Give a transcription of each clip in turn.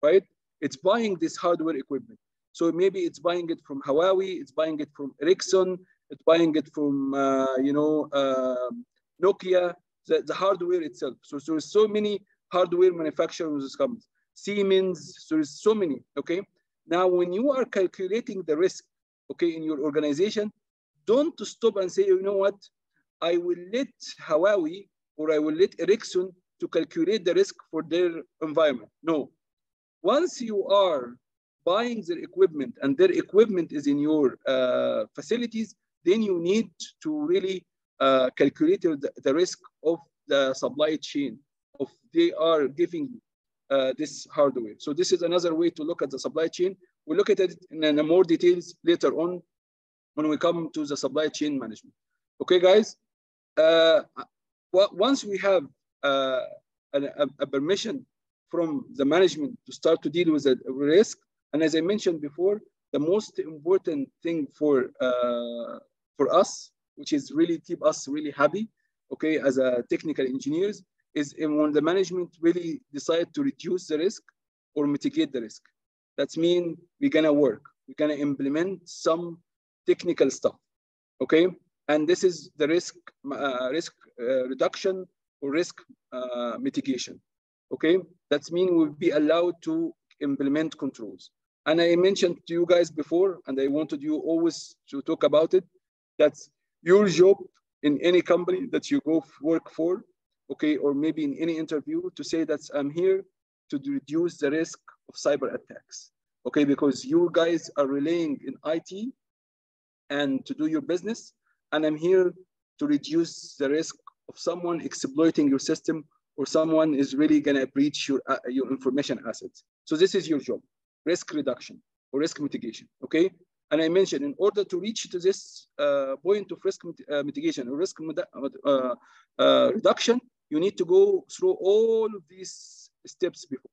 right? It's buying this hardware equipment. So maybe it's buying it from Huawei, it's buying it from Ericsson, it's buying it from Nokia, the hardware itself. So there's so many hardware manufacturers companies, Siemens. So there's so many. Okay. Now, when you are calculating the risk, okay, in your organization, don't stop and say, you know what, I will let Huawei or I will let Ericsson to calculate the risk for their environment. No. Once you are buying their equipment and their equipment is in your facilities, then you need to really calculate the risk of the supply chain of they are giving this hardware. So this is another way to look at the supply chain. We'll look at it in more details later on when we come to the supply chain management. Okay, guys? Once we have a permission from the management to start to deal with the risk, and as I mentioned before, the most important thing for us, which is really keep us really happy, okay, as a technical engineers, is when the management really decide to reduce the risk or mitigate the risk. That means we're gonna work, we're gonna implement some technical stuff, okay? And this is the risk reduction or risk mitigation, okay? That means we'll be allowed to implement controls. And I mentioned to you guys before, and I wanted you always to talk about it, that's your job in any company that you go work for, okay, or maybe in any interview, to say that I'm here to reduce the risk of cyber attacks, okay, because you guys are relying in IT and to do your business, and I'm here to reduce the risk of someone exploiting your system or someone is really gonna breach your information assets. So this is your job, risk reduction or risk mitigation, okay? And I mentioned in order to reach to this point of risk mitigation or risk reduction, you need to go through all of these steps before.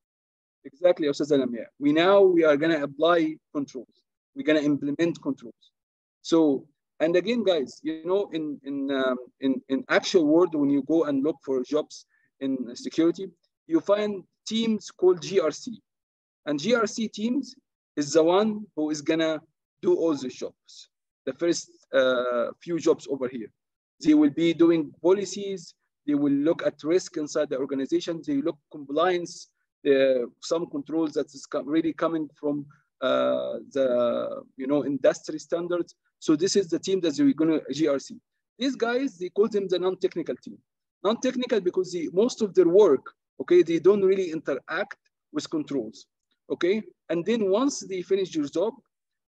Exactly, Ustaz Lamia. We are gonna apply controls. We're gonna implement controls. So, and again, guys, you know, in actual world, when you go and look for jobs in security, you find teams called GRC, and GRC teams is the one who is gonna do all the jobs. The first few jobs over here, they will be doing policies. They will look at risk inside the organization. They look compliance, some controls that is really coming from the industry standards. So this is the team that we're going to GRC. These guys, they call them the non-technical team. Non-technical because most of their work, okay, they don't really interact with controls, okay? And then once they finish your job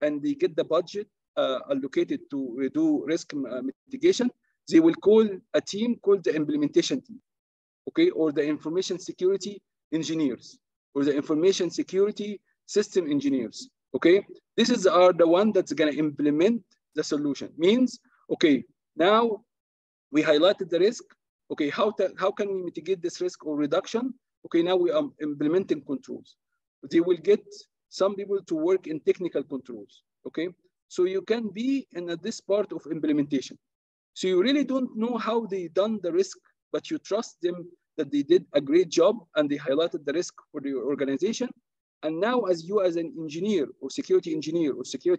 and they get the budget allocated to do risk mitigation, they will call a team called the implementation team, okay, or the information security engineers, or the information security system engineers, okay? These are the one that's gonna implement the solution. Means, okay, now we highlighted the risk, okay, how can we mitigate this risk or reduction? Okay, now we are implementing controls. They will get some people to work in technical controls, okay? So you can be in this part of implementation. So you really don't know how they done the risk, but you trust them that they did a great job and they highlighted the risk for your organization. And now as you as an engineer or security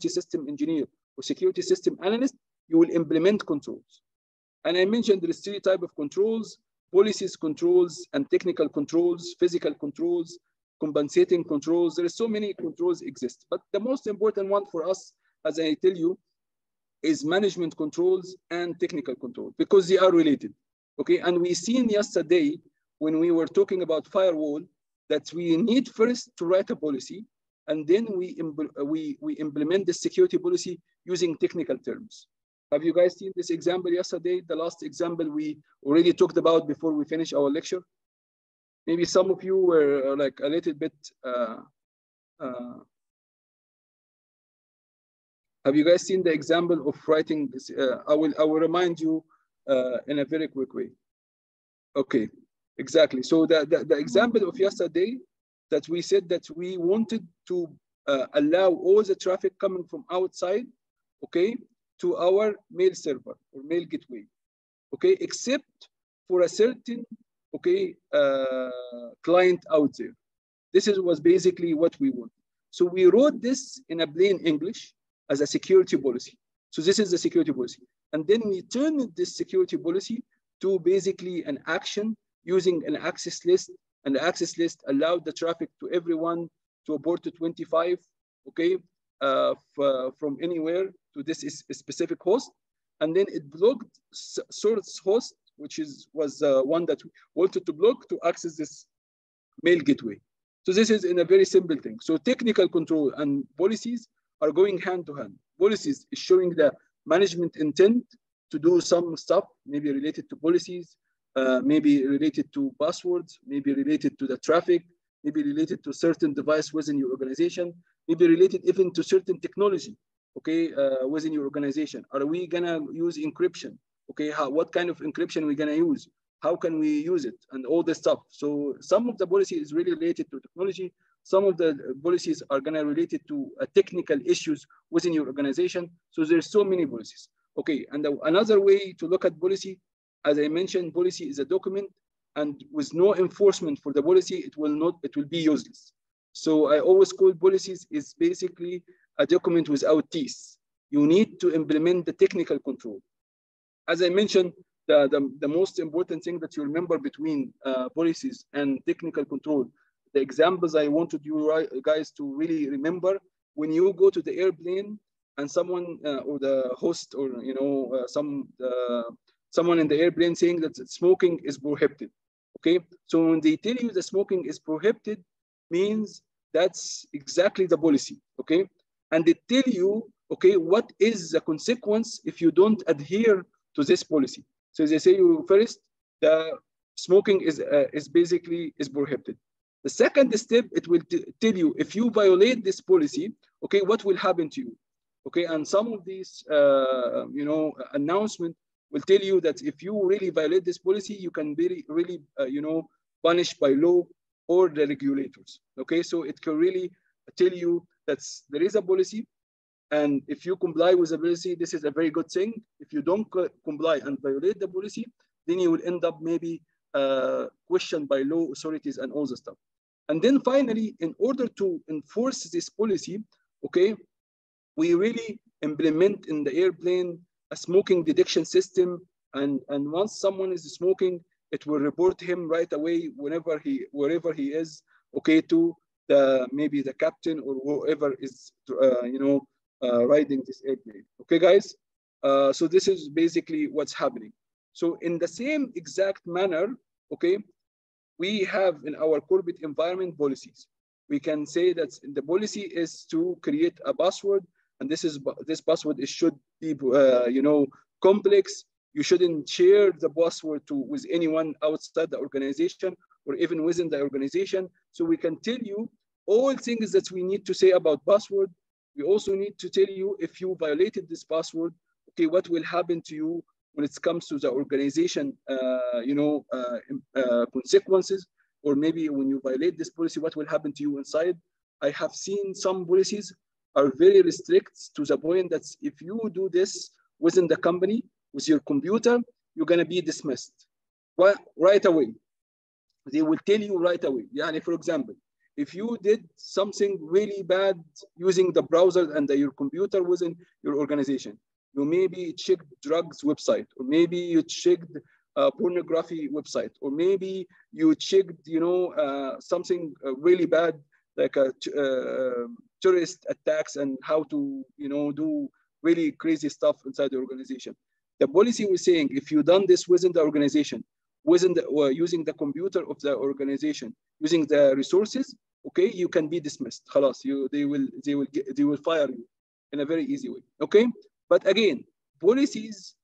system engineer or security system analyst, you will implement controls. And I mentioned there's 3 types of controls: policies controls and technical controls, physical controls, compensating controls. There are so many controls exist, but the most important one for us, as I tell you, is management controls and technical controls, because they are related, okay? And we seen yesterday when we were talking about firewall that we need first to write a policy, and then we implement the security policy using technical terms. Have you guys seen this example yesterday? The last example we already talked about before we finish our lecture. Maybe some of you were like a little bit. Have you guys seen the example of writing this? I will remind you in a very quick way. Okay, exactly. So the example of yesterday that we said that we wanted to allow all the traffic coming from outside, okay, to our mail server or mail gateway, okay, except for a certain, okay, client out there. This was basically what we want. So we wrote this in a plain English as a security policy. So this is the security policy. And then we turned this security policy to basically an action using an access list. And the access list allowed the traffic to everyone to port 25, okay, from anywhere to this specific host. And then it blocked source host, which was one that we wanted to block to access this mail gateway. So this is in a very simple thing. So technical control and policies are going hand to hand. Policies is showing the management intent to do some stuff, maybe related to policies, maybe related to passwords, maybe related to the traffic, maybe related to certain device within your organization, maybe related even to certain technology, okay, within your organization. Are we gonna use encryption? Okay, what kind of encryption are we gonna use? How can we use it? And all this stuff. So some of the policy is really related to technology. Some of the policies are gonna related to technical issues within your organization. So there's so many policies. Okay, and another way to look at policy, as I mentioned, policy is a document, and with no enforcement for the policy, it will be useless. So I always call policies is basically a document without teeth. You need to implement the technical control. As I mentioned, the most important thing that you remember between policies and technical control, the examples I wanted you guys to really remember, when you go to the airplane and someone or the host or someone in the airplane saying that smoking is prohibited. Okay, so when they tell you the smoking is prohibited, means that's exactly the policy. Okay, and they tell you, okay, what is the consequence if you don't adhere to this policy. So they say you first, the smoking is basically prohibited. The second step, it will tell you if you violate this policy, okay, what will happen to you? Okay, and some of these, announcement will tell you that if you really violate this policy, you can be really, punished by law or the regulators. Okay, so it can really tell you that there is a policy, and if you comply with the policy, this is a very good thing. If you don't comply and violate the policy, then you will end up maybe questioned by law authorities and all the stuff. And then finally, in order to enforce this policy, okay, we really implement in the airplane a smoking detection system. And once someone is smoking, it will report him right away wherever he is, okay, to maybe the captain or whoever is, riding this airplane. Okay, guys? So this is basically what's happening. So in the same exact manner, okay, we have in our corporate environment policies. We can say that the policy is to create a password, and this password should be, complex. You shouldn't share the password with anyone outside the organization or even within the organization. So we can tell you all things that we need to say about password. We also need to tell you if you violated this password, okay, what will happen to you when it comes to the organization, consequences, or maybe when you violate this policy, what will happen to you inside. I have seen some policies are very restrict to the point that if you do this within the company with your computer, you're going to be dismissed right away. They will tell you right away. Yeah, for example, if you did something really bad using the browser and your computer within your organization, you maybe checked drugs website, or maybe you checked pornography website, or maybe you checked, something really bad like terrorist attacks and how to, do really crazy stuff inside the organization. The policy was saying if you done this within the organization, using the computer of the organization, using the resources, okay, you can be dismissed. Khalas, they will fire you in a very easy way. Okay, but again, policies,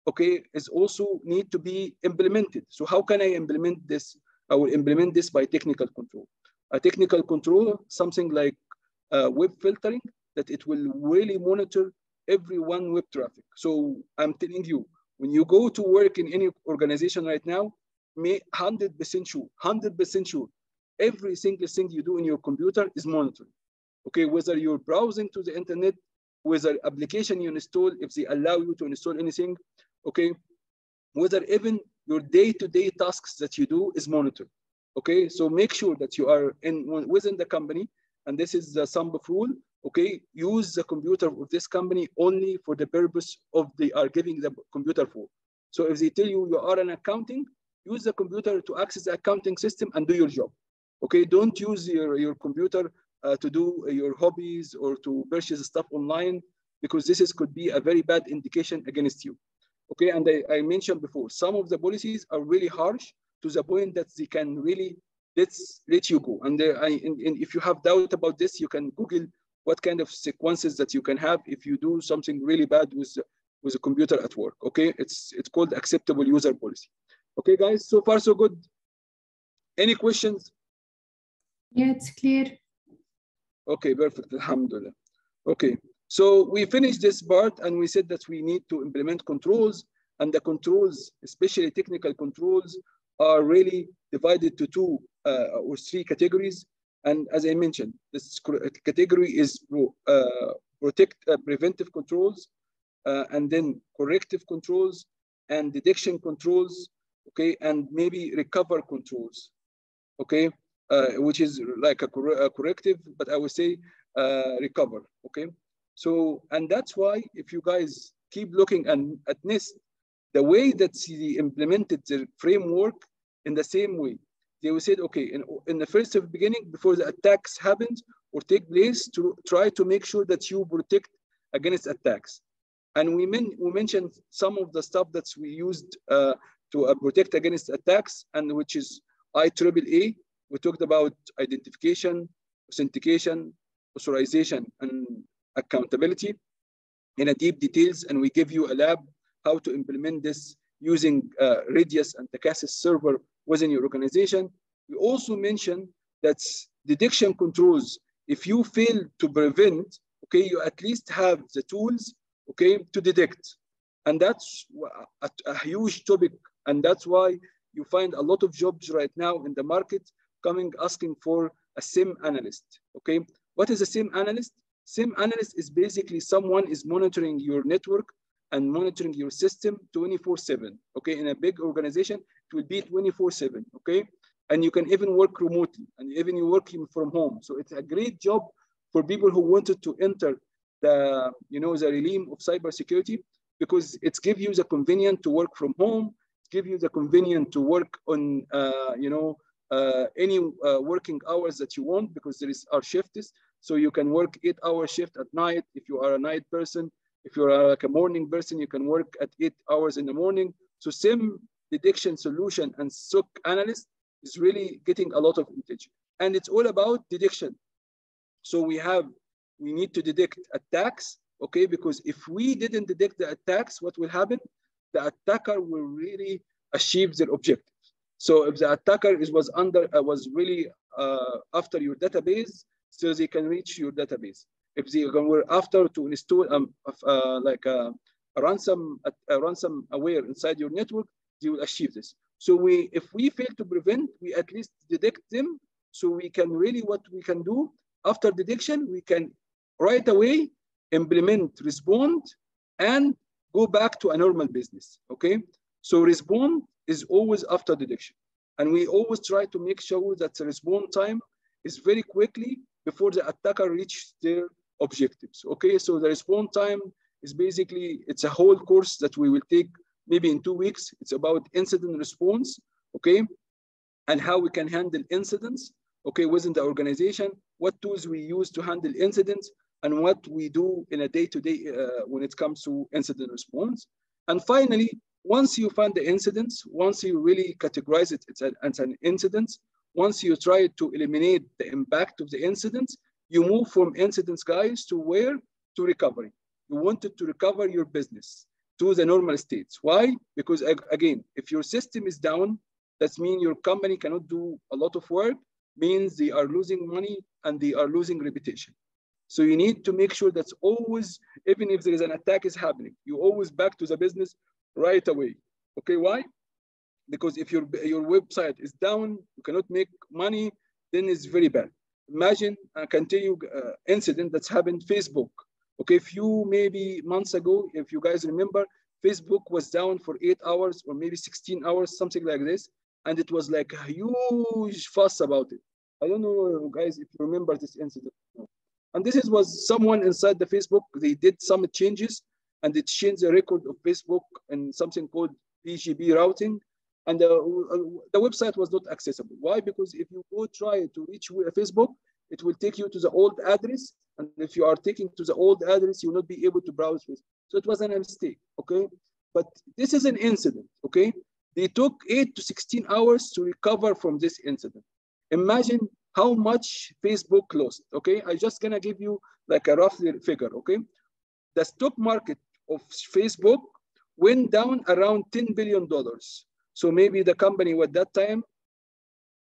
okay, is also need to be implemented. So how can I implement this? I will implement this by technical control. A technical control, something like web filtering, that it will really monitor every one web traffic. So I'm telling you, when you go to work in any organization right now, 100% sure, every single thing you do in your computer is monitored. Okay, whether you're browsing to the internet, whether application you install, if they allow you to install anything, okay, whether even your day-to-day tasks that you do is monitored. Okay, so make sure that you are within the company, and this is the sum of rule. Okay, use the computer of this company only for the purpose of they are giving the computer for. So if they tell you you are an accounting, use the computer to access the accounting system and do your job. Okay, don't use your computer to do your hobbies or to purchase stuff online, because this could be a very bad indication against you. Okay, and I mentioned before, some of the policies are really harsh to the point that they can really let you go. And if you have doubt about this, you can Google what kind of sequences that you can have if you do something really bad with a computer at work. Okay, it's called acceptable user policy. Okay, guys, so far so good. Any questions? Yeah, it's clear. Okay, perfect. Alhamdulillah. Okay, so we finished this part and we said that we need to implement controls, and the controls, especially technical controls, are really divided to two or three categories. And as I mentioned, this category is preventive controls, and then corrective controls, and detection controls, okay, and maybe recover controls, okay, which is like a corrective, but I would say recover, okay. So, and that's why if you guys keep looking at NIST, the way that they implemented the framework in the same way, they will say, okay, in the first of beginning, before the attacks happen or take place, to try to make sure that you protect against attacks. And we mentioned some of the stuff that we used to protect against attacks, and which is IEEE. We talked about identification, authentication, authorization, and accountability in a deep details, and we give you a lab how to implement this using Radius and Tacasis server within your organization. We also mentioned that detection controls, if you fail to prevent, okay, you at least have the tools, okay, to detect. And that's a huge topic, and that's why you find a lot of jobs right now in the market coming asking for a SIEM analyst, okay? What is a SIEM analyst? SIEM analyst is basically someone is monitoring your network and monitoring your system 24/7, okay? In a big organization, it will be 24/7, okay? And you can even work remotely, and even you working from home. So it's a great job for people who wanted to enter the, you know, the realm of cybersecurity, because it gives you the convenience to work from home, it gives you the convenience to work on, you know, any working hours that you want, because there are shifts. So you can work 8-hour shift at night if you are a night person. If you're like a morning person, you can work at 8 hours in the morning. So SIEM detection solution and SOC analyst is really getting a lot of attention. And it's all about detection. So we need to detect attacks, okay? Because if we didn't detect the attacks, what will happen? The attacker will really achieve their objective. So if the attacker was really after your database, so they can reach your database. If they were after to install like a ransomware inside your network, they will achieve this. So if we fail to prevent, we at least detect them. So we can really, what we can do after detection, we can right away implement, respond, and go back to a normal business, okay? So respond is always after detection. And we always try to make sure that the response time is very quickly before the attacker reaches their objectives, okay? So the response time is basically, it's a whole course that we will take maybe in 2 weeks. It's about incident response, okay? And how we can handle incidents, okay, within the organization, what tools we use to handle incidents, and what we do in a day-to-day when it comes to incident response. And finally, once you find the incidents, once you really categorize it as an incident, once you try to eliminate the impact of the incidents, you move from incidents, guys, to where? To recovery. You wanted to recover your business to the normal states. Why? Because again, if your system is down, that means your company cannot do a lot of work, means they are losing money and they are losing reputation. So you need to make sure that's always, even if there is an attack is happening, you always back to the business right away. Okay, why? Because if your website is down, you cannot make money, then it's very bad. Imagine, I can tell you incident that's happened Facebook. Okay, a few maybe months ago, if you guys remember, Facebook was down for 8 hours or maybe 16 hours, something like this. and it was like a huge fuss about it. I don't know, guys, if you remember this incident. And this was someone inside the Facebook. They did some changes, and it changed the record of Facebook and something called BGP routing. And the website was not accessible. Why? Because if you go try to reach Facebook, it will take you to the old address. And if you are taking to the old address, you will not be able to browse Facebook. So it was a mistake, okay? But this is an incident, okay? They took 8 to 16 hours to recover from this incident. Imagine how much Facebook lost, okay? I'm just gonna give you like a rough figure, okay? The stock market of Facebook went down around $10 billion. So maybe the company at that time,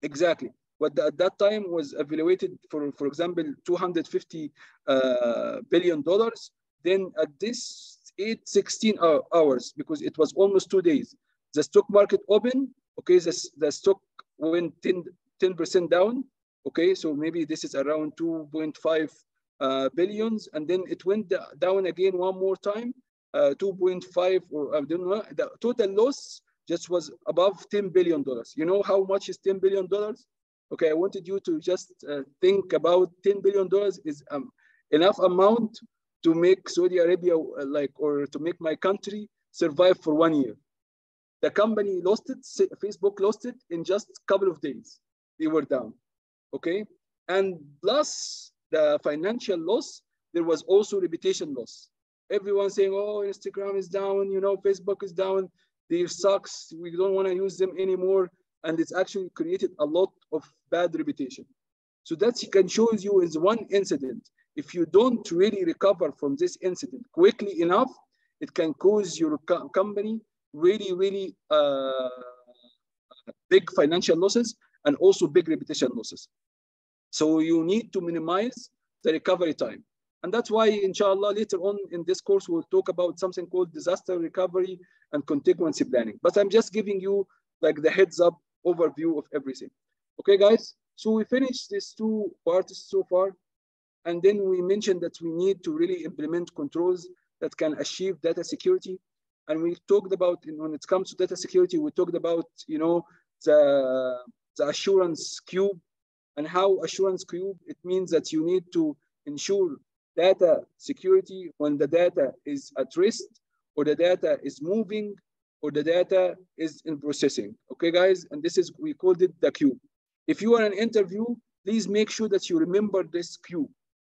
exactly, what at that time was evaluated for example, $250 billion. Then at this 16 hours, because it was almost 2 days, the stock market opened, okay, the stock went 10% down, okay, so maybe this is around 2.5 billions, and then it went down again one more time, 2.5, or I don't know, the total loss just was above $10 billion. You know how much is $10 billion? Okay, I wanted you to just think about $10 billion is enough amount to make Saudi Arabia or to make my country survive for 1 year. The company lost it, Facebook lost it in just a couple of days. They were down, okay? And plus the financial loss, there was also reputation loss. Everyone saying, oh, Instagram is down, you know, Facebook is down, they sucks, we don't want to use them anymore. And it's actually created a lot of bad reputation. So that can show you is one incident. If you don't really recover from this incident quickly enough, it can cause your company really big financial losses and also big reputation losses. So you need to minimize the recovery time. And that's why, inshallah, later on in this course, we'll talk about something called disaster recovery and contingency planning. But I'm just giving you like the heads up overview of everything. Okay, guys? So we finished these 2 parts so far. And then we mentioned that we need to really implement controls that can achieve data security. And we talked about, when it comes to data security, we talked about, you know, the assurance cube, and how assurance cube, it means that you need to ensure data security when the data is at rest, or the data is moving, or the data is in processing. Okay, guys? And this is, we called it the cube. If you are in an interview, please make sure that you remember this cube,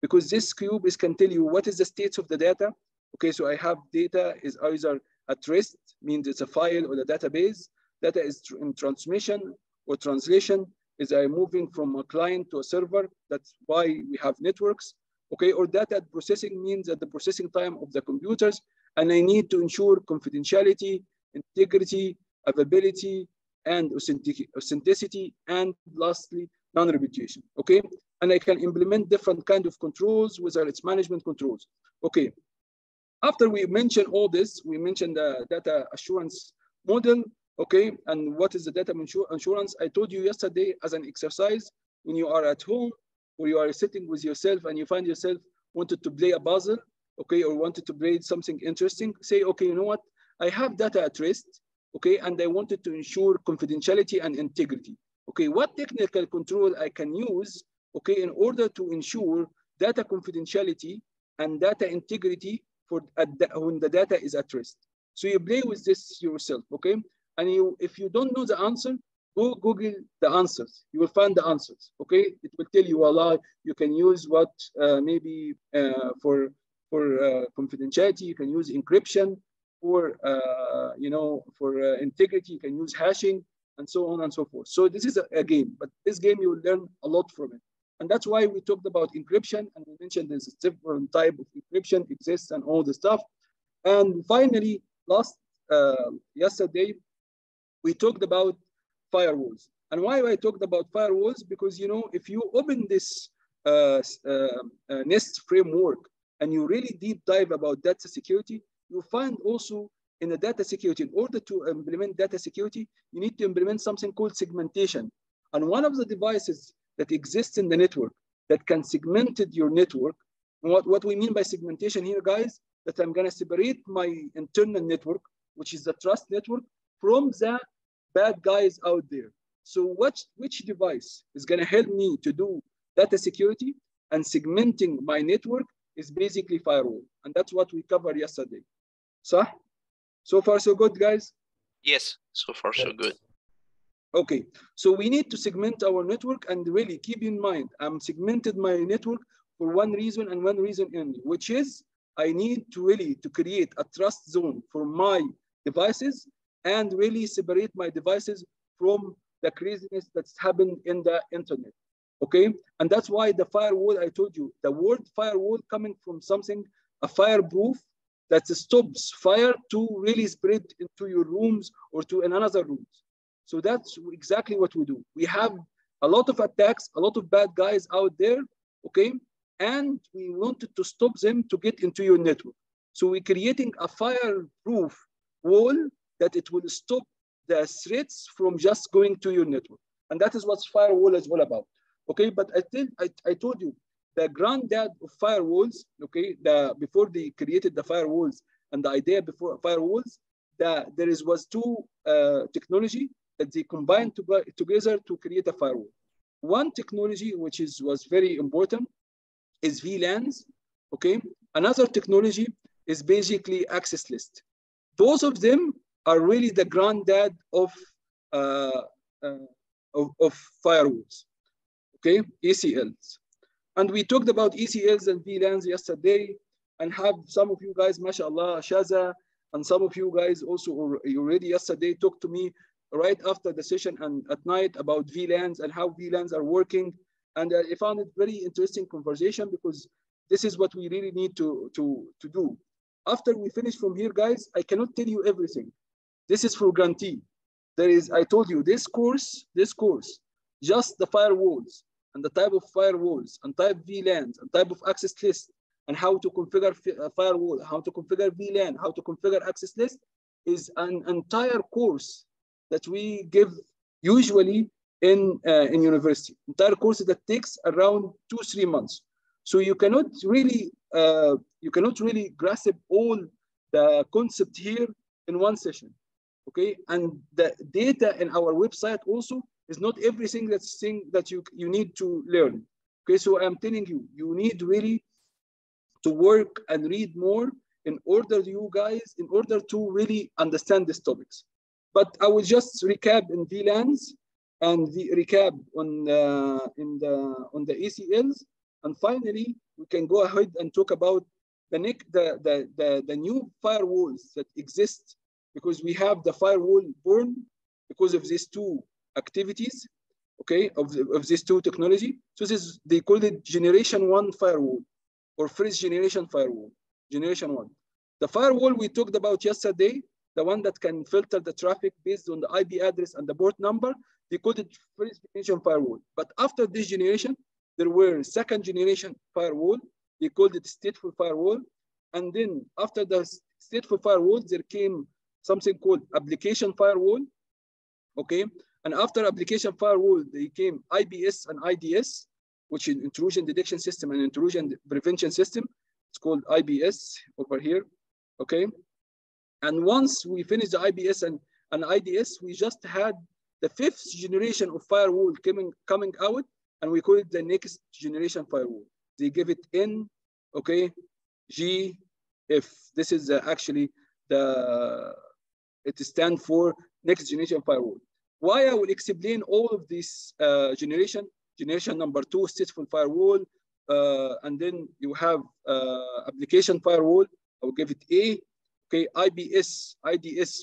because this cube can tell you what is the state of the data. Okay, so I have data is either at rest, means it's a file or the database. Data is in transmission or translation, is I moving from a client to a server. That's why we have networks. Okay, or data processing means that the processing time of the computers, and I need to ensure confidentiality, integrity, availability, and authenticity, and lastly, non-repudiation. Okay, and I can implement different kind of controls, whether it's management controls. Okay, after we mentioned all this, we mentioned the data assurance model. Okay, and what is the data assurance? I told you yesterday as an exercise, when you are at home or you are sitting with yourself and you find yourself wanted to play a puzzle, okay, or wanted to play something interesting, say, okay, you know what? I have data at rest, okay, and I wanted to ensure confidentiality and integrity. Okay, what technical control I can use, okay, in order to ensure data confidentiality and data integrity for when the data is at rest. So you play with this yourself, okay? And if you don't know the answer, go Google the answers. You will find the answers, okay? It will tell you a lot. You can use what maybe for confidentiality, you can use encryption. For integrity, you can use hashing, and so on and so forth. So this is a game, but this game you will learn a lot from it. And that's why we talked about encryption, and we mentioned there's a different type of encryption exists and all the stuff. And finally, yesterday, we talked about firewalls. And why I talked about firewalls? Because, you know, if you open this NIST framework and you really deep dive about data security, you find also in the data security, in order to implement data security, you need to implement something called segmentation. And one of the devices that exists in the network that can segment your network, what we mean by segmentation here, guys, that I'm gonna separate my internal network, which is the trust network, from the bad guys out there. So which device is going to help me to do data security and segmenting my network is basically firewall. And that's what we covered yesterday. So far, so good, guys? Yes, so far, so good. Okay, so we need to segment our network, and really keep in mind, I'm segmented my network for one reason and one reason only, which is I need to really to create a trust zone for my devices and really separate my devices from the craziness that's happened in the internet. Okay, and that's why the firewall, I told you, the word firewall coming from something, a fireproof that stops fire to really spread into your rooms or to another rooms. So that's exactly what we do. We have a lot of attacks, a lot of bad guys out there, okay? And we wanted to stop them to get into your network. So we're creating a fireproof wall that it will stop the threats from just going to your network. And that is what firewall is all about, okay? But I told you, the granddad of firewalls, okay, before they created the firewalls and the idea before firewalls, was two technology that they combined together to create a firewall. One technology, which was very important, is VLANs, okay? Another technology is basically access list. Both of them are really the granddad of firewalls, okay? ECLs. And we talked about ECLs and VLANs yesterday, and have some of you guys, mashallah, Shaza, and some of you guys also already yesterday talked to me right after the session and at night about VLANs and how VLANs are working. And I found it very interesting conversation, because this is what we really need to do. After we finish from here, guys, I cannot tell you everything. This is for grantee. I told you, this course, just the firewalls and the type of firewalls and type VLANs and type of access list and how to configure firewall, how to configure VLAN, how to configure access list is an entire course that we give usually in university. Entire course that takes around 2-3 months. So you cannot really grasp all the concept here in one session, okay? And the data in our website also is not everything that you need to learn, okay? So I'm telling you, you need really to work and read more in order to really understand these topics. But I will just recap in VLANs and recap on the ECLs, and finally we can go ahead and talk about the new firewalls that exist, because we have the firewall born because of these two activities, okay, of these two technology. So they call it generation 1 firewall or first generation firewall, generation 1. The firewall we talked about yesterday, the one that can filter the traffic based on the IP address and the port number, they called it first generation firewall. But after this generation, there were second generation firewall. They called it stateful firewall. And then after the stateful firewall, there came something called application firewall, okay? And after application firewall, they came IPS and IDS, which is intrusion detection system and intrusion prevention system. It's called IPS over here, okay? And once we finished the IPS and IDS, we just had the 5th generation of firewall coming out, and we call it the next generation firewall. They give it N, okay, G, F. This is actually it stands for next generation firewall. Why I will explain all of this generation number 2, stateful firewall, and then you have application firewall. I will give it A. Okay, IDS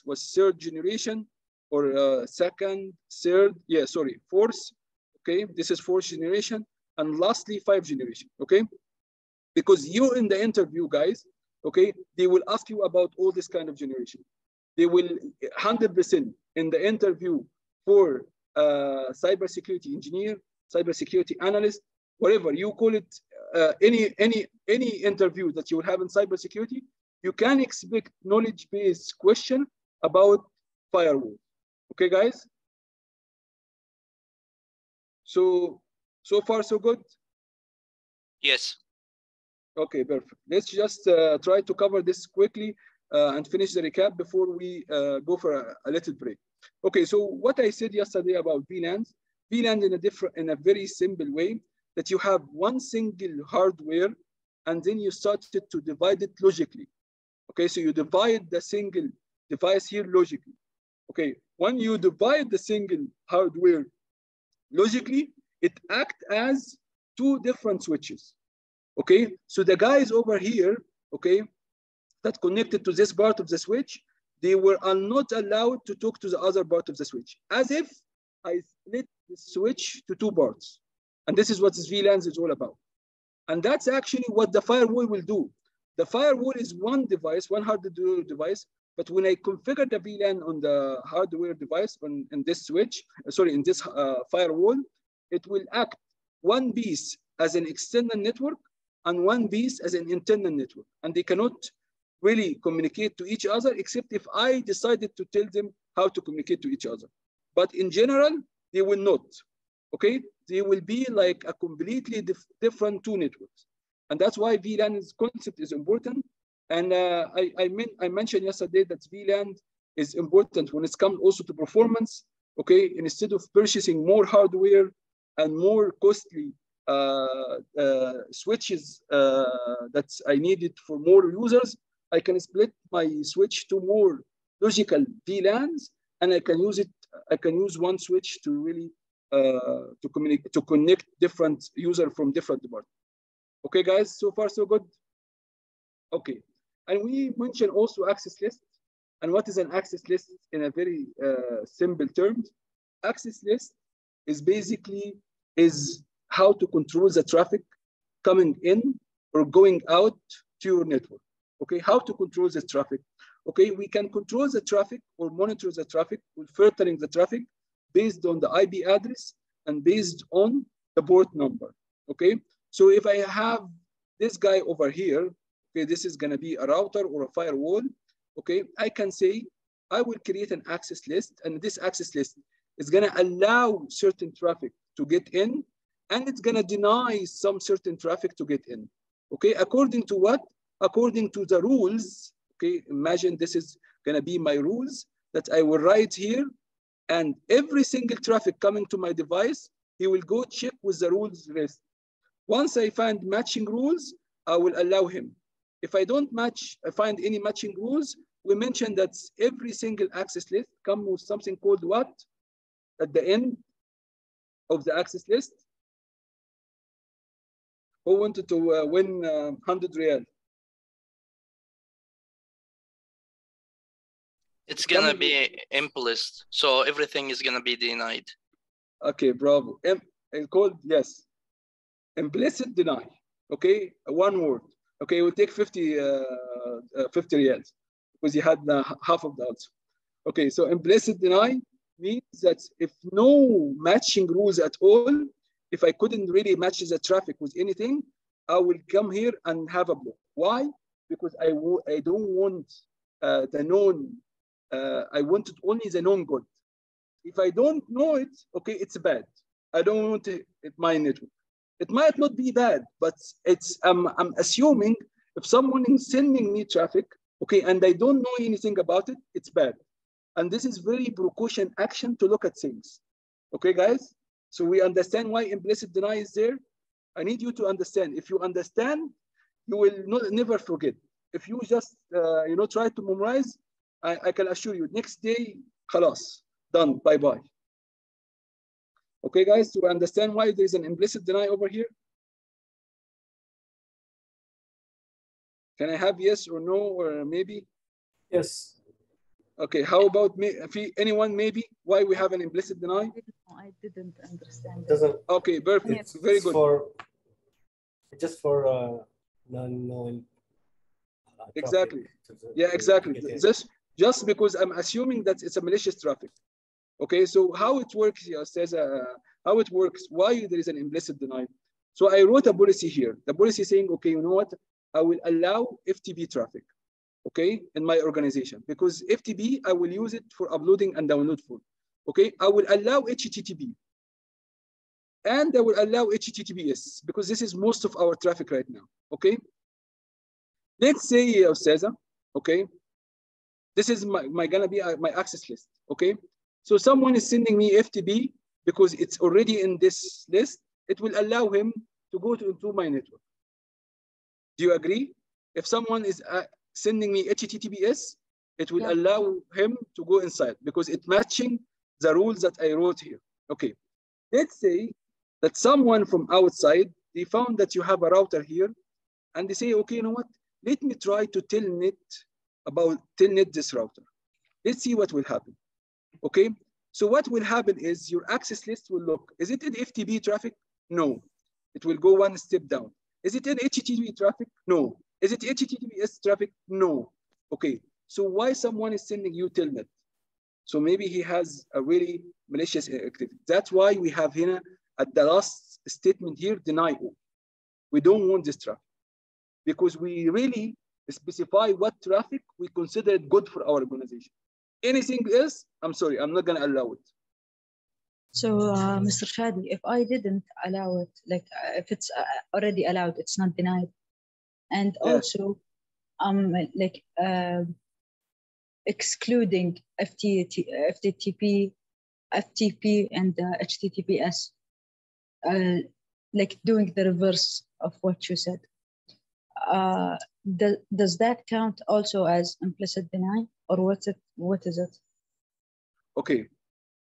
was 3rd generation, or second, third, yeah, sorry, 4th. Okay, this is 4th generation, and lastly 5th generation. Okay, because you in the interview, guys, okay, they will ask you about all this kind of generation. They will 100% in the interview for cybersecurity engineer, cybersecurity analyst, whatever you call it, any interview that you will have in cybersecurity, you can expect knowledge-based question about firewall. Okay, guys? So far, so good? Yes. Okay, perfect. Let's just try to cover this quickly and finish the recap before we go for a little break. Okay, so what I said yesterday about VLANs in a very simple way, that you have one single hardware and then you started to divide it logically. Okay, so you divide the single device here logically. Okay, when you divide the single hardware logically, it acts as two different switches. Okay, so the guys over here, okay, that connected to this part of the switch, they were not allowed to talk to the other part of the switch, as if I split the switch to two parts. And this is what this VLANs is all about. And that's actually what the firewall will do. The firewall is one device, one hardware device, but when I configure the VLAN on the hardware device in this switch, in this firewall, it will act one piece as an external network and one piece as an internal network. And they cannot really communicate to each other except if I decided to tell them how to communicate to each other. But in general, they will not. Okay, they will be like a completely different two networks, and that's why VLAN's concept is important. And I mentioned yesterday that VLAN is important when it comes also to performance. Okay, instead of purchasing more hardware and more costly switches that I needed for more users, I can split my switch to more logical VLANs, and I can use it. I can use one switch to really to connect different users from different departments. Okay, guys, so far so good. Okay, and we mentioned also access list. And what is an access list in a very simple terms? Access list is basically how to control the traffic coming in or going out to your network. Okay, how to control the traffic? Okay, we can control the traffic or monitor the traffic with filtering the traffic based on the IP address and based on the port number. Okay, so if I have this guy over here, okay, this is going to be a router or a firewall. Okay, I can say I will create an access list, and this access list is going to allow certain traffic to get in, and it's going to deny some certain traffic to get in. Okay, according to what? According to the rules. Okay, imagine this is going to be my rules that I will write here. And every single traffic coming to my device, he will go check with the rules list. Once I find matching rules, I will allow him. If I don't find any matching rules, we mentioned that every single access list comes with something called what? At the end of the access list. Who wanted to win 100 Riyal? It's gonna be implicit, so everything is gonna be denied. Okay, bravo. It's called, yes, implicit deny. Okay, one word. Okay, we'll take 50 Riyals because you had half of the answer. Okay, so implicit deny means that if no matching rules at all, if I couldn't really match the traffic with anything, I will come here and have a block. Why? Because I don't want the known. I wanted only the known good. If I don't know it, okay, it's bad. I don't want it my network. It might not be bad, but it's I'm assuming if someone is sending me traffic, okay, and I don't know anything about it, it's bad. And this is very precaution action to look at things. Okay, guys? So we understand why implicit deny is there. I need you to understand. If you understand, you will never forget. If you just try to memorize, I can assure you, next day, khalas, done, bye-bye. Okay, guys, to understand why there is an implicit deny over here? Can I have yes or no or maybe? Yes. Okay, how about anyone maybe? Why we have an implicit deny? I didn't understand. Okay, perfect, very good. Just for non-known. Exactly. Yeah, exactly. This just because I'm assuming that it's a malicious traffic. Okay, so how it works, says how it works, why there is an implicit deny. So I wrote a policy here. The policy saying, okay, you know what? I will allow FTP traffic, okay, in my organization, because FTP, I will use it for uploading and download for. Okay, I will allow HTTP. And I will allow HTTPS because this is most of our traffic right now. Okay. Let's say, Ustaza, okay, this is gonna be my access list. Okay. So someone is sending me FTP because it's already in this list. It will allow him to go into my network. Do you agree? If someone is sending me HTTPS, it will allow him to go inside because it's matching the rules that I wrote here. Okay, let's say that someone from outside, they found that you have a router here and they say, okay, you know what? Let me try to telnet this router. Let's see what will happen. Okay, so what will happen is your access list will look, is it in FTP traffic? No, it will go one step down. Is it in HTTP traffic? No. Is it HTTPS traffic? No. Okay, so why someone is sending you telnet? So maybe he has a really malicious activity. That's why we have here at the last statement here, deny all. We don't want this traffic because we really specify what traffic we consider it good for our organization. Anything else, I'm sorry, I'm not gonna allow it. So, Mr. Shadi, if I didn't allow it, like if it's already allowed, it's not denied. And also, excluding FTP, and HTTPS, like doing the reverse of what you said. Does that count also as implicit deny, or what is it? Okay.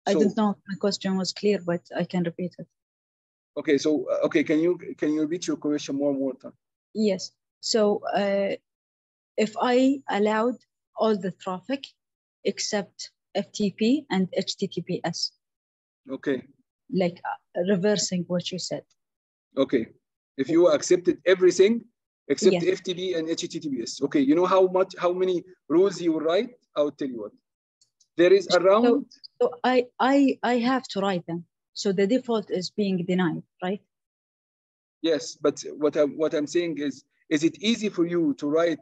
I don't know if my question was clear, but I can repeat it. Okay, so okay, can you repeat your question one more time? Yes. So if I allowed all the traffic except FTP and HTTPS. Okay. Like reversing what you said. Okay. If you accepted everything except FTP and HTTPS. Okay, you know how many rules you will write? I will tell you what. There is around. So I have to write them. So the default is being denied, right? Yes, but what I'm saying is it easy for you to write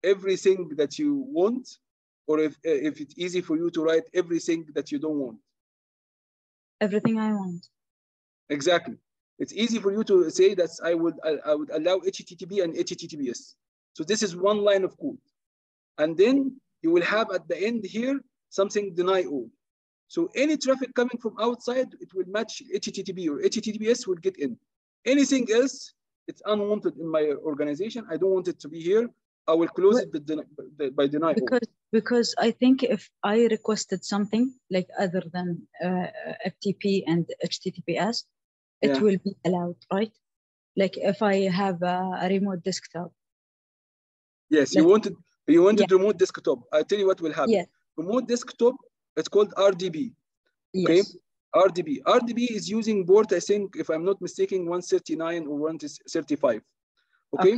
everything that you want, or if it's easy for you to write everything that you don't want? Everything I want. Exactly. It's easy for you to say that I would allow HTTP and HTTPS. So this is one line of code. And then you will have at the end here something deny all. So any traffic coming from outside, it will match HTTP or HTTPS will get in. Anything else, it's unwanted in my organization. I don't want it to be here. I will close it by deny all. Because I think if I requested something like other than FTP and HTTPS, it will be allowed, right? Like if I have a remote desktop. Yes, like, you wanted remote desktop. I'll tell you what will happen. Remote desktop, it's called RDP. Okay, yes. RDP is using port, I think, if I'm not mistaken, 139 or 135. Okay,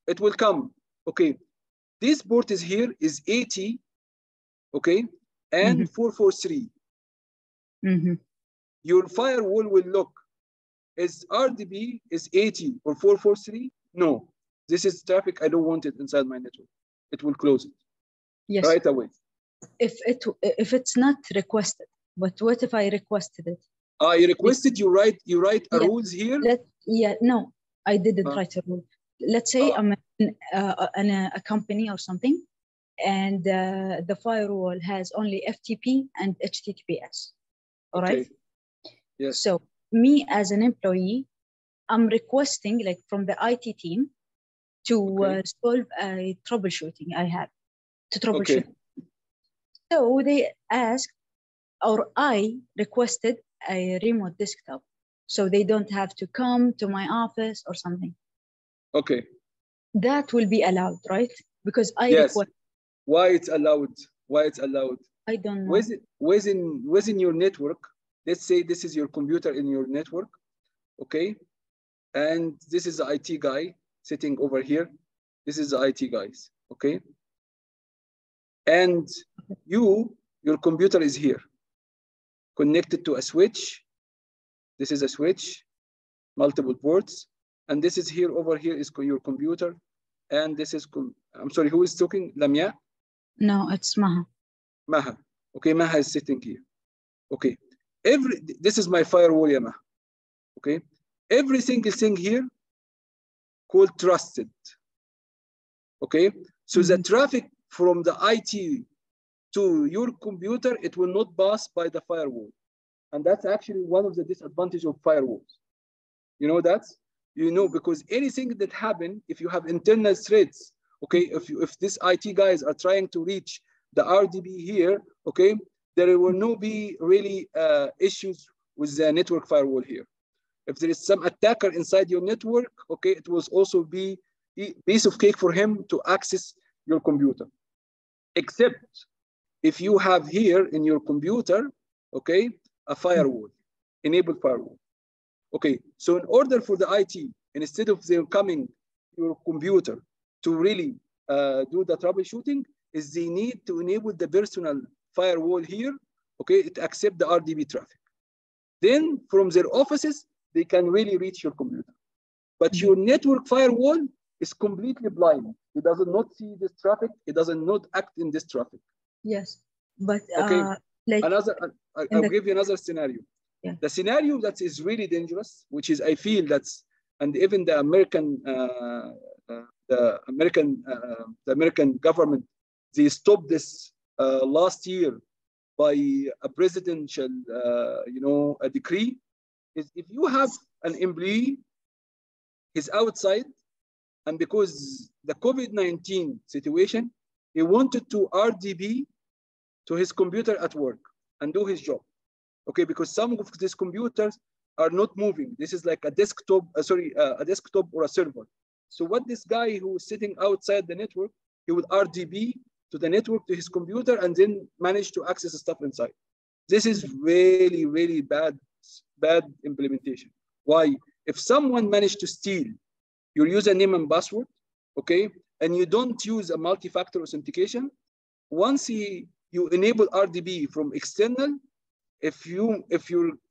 it will come. Okay, this port is here is 80. Okay, and 443. Your firewall will look. Is RDP is 80 or 443? No, this is traffic. I don't want it inside my network. It will close it right away. If it's not requested, but what if I requested it? You requested. You write a rules here. No, I didn't write a rule. Let's say I'm in a company or something, and the firewall has only FTP and HTTPS. All right. Yes. So me as an employee, I'm requesting like from the IT team to solve a troubleshooting I have to troubleshoot. So they asked, or I requested a remote desktop, so they don't have to come to my office or something. Okay. That will be allowed, right? Because I request. Why it's allowed? Why it's allowed? I don't know. Within your network, let's say this is your computer in your network, okay? And this is the IT guy sitting over here. This is the IT guys, okay? And your computer is here, connected to a switch. This is a switch, multiple ports. And this is here, over here is your computer. And this is, I'm sorry, who is talking? Lamia? No, it's Maha. Maha. Okay, Maha is sitting here. Okay. This is my firewall, Maha. Okay. Every single thing here called trusted. Okay. So the traffic from the IT to your computer, it will not pass by the firewall. And that's actually one of the disadvantages of firewalls. You know that? You know, because anything that happen, if you have internal threats, okay, if these IT guys are trying to reach the RDB here, okay, there will not be really issues with the network firewall here. If there is some attacker inside your network, okay, it will also be a piece of cake for him to access your computer. Except if you have here in your computer, okay, a firewall, enabled firewall. Okay, so in order for the IT, instead of them coming to your computer to really do the troubleshooting, is they need to enable the personal firewall here, okay, to accept the RDB traffic. Then from their offices, they can really reach your computer. But your network firewall is completely blind. It does not see this traffic. It does not act in this traffic. Yes, but okay. like I'll give you another scenario. Yeah. The scenario that is really dangerous, which is I feel that's, and even the American government, they stopped this last year by a presidential, a decree. Is if you have an employee, he's outside, and because the COVID-19 situation, he wanted to RDB to his computer at work and do his job. Okay, because some of these computers are not moving. This is like a desktop, a desktop or a server. So what this guy who is sitting outside the network, he would RDB to the network, to his computer, and then manage to access the stuff inside. This is really, really bad implementation. Why? If someone managed to steal your username and password, okay, and you don't use a multi-factor authentication, once you enable RDB from external, if your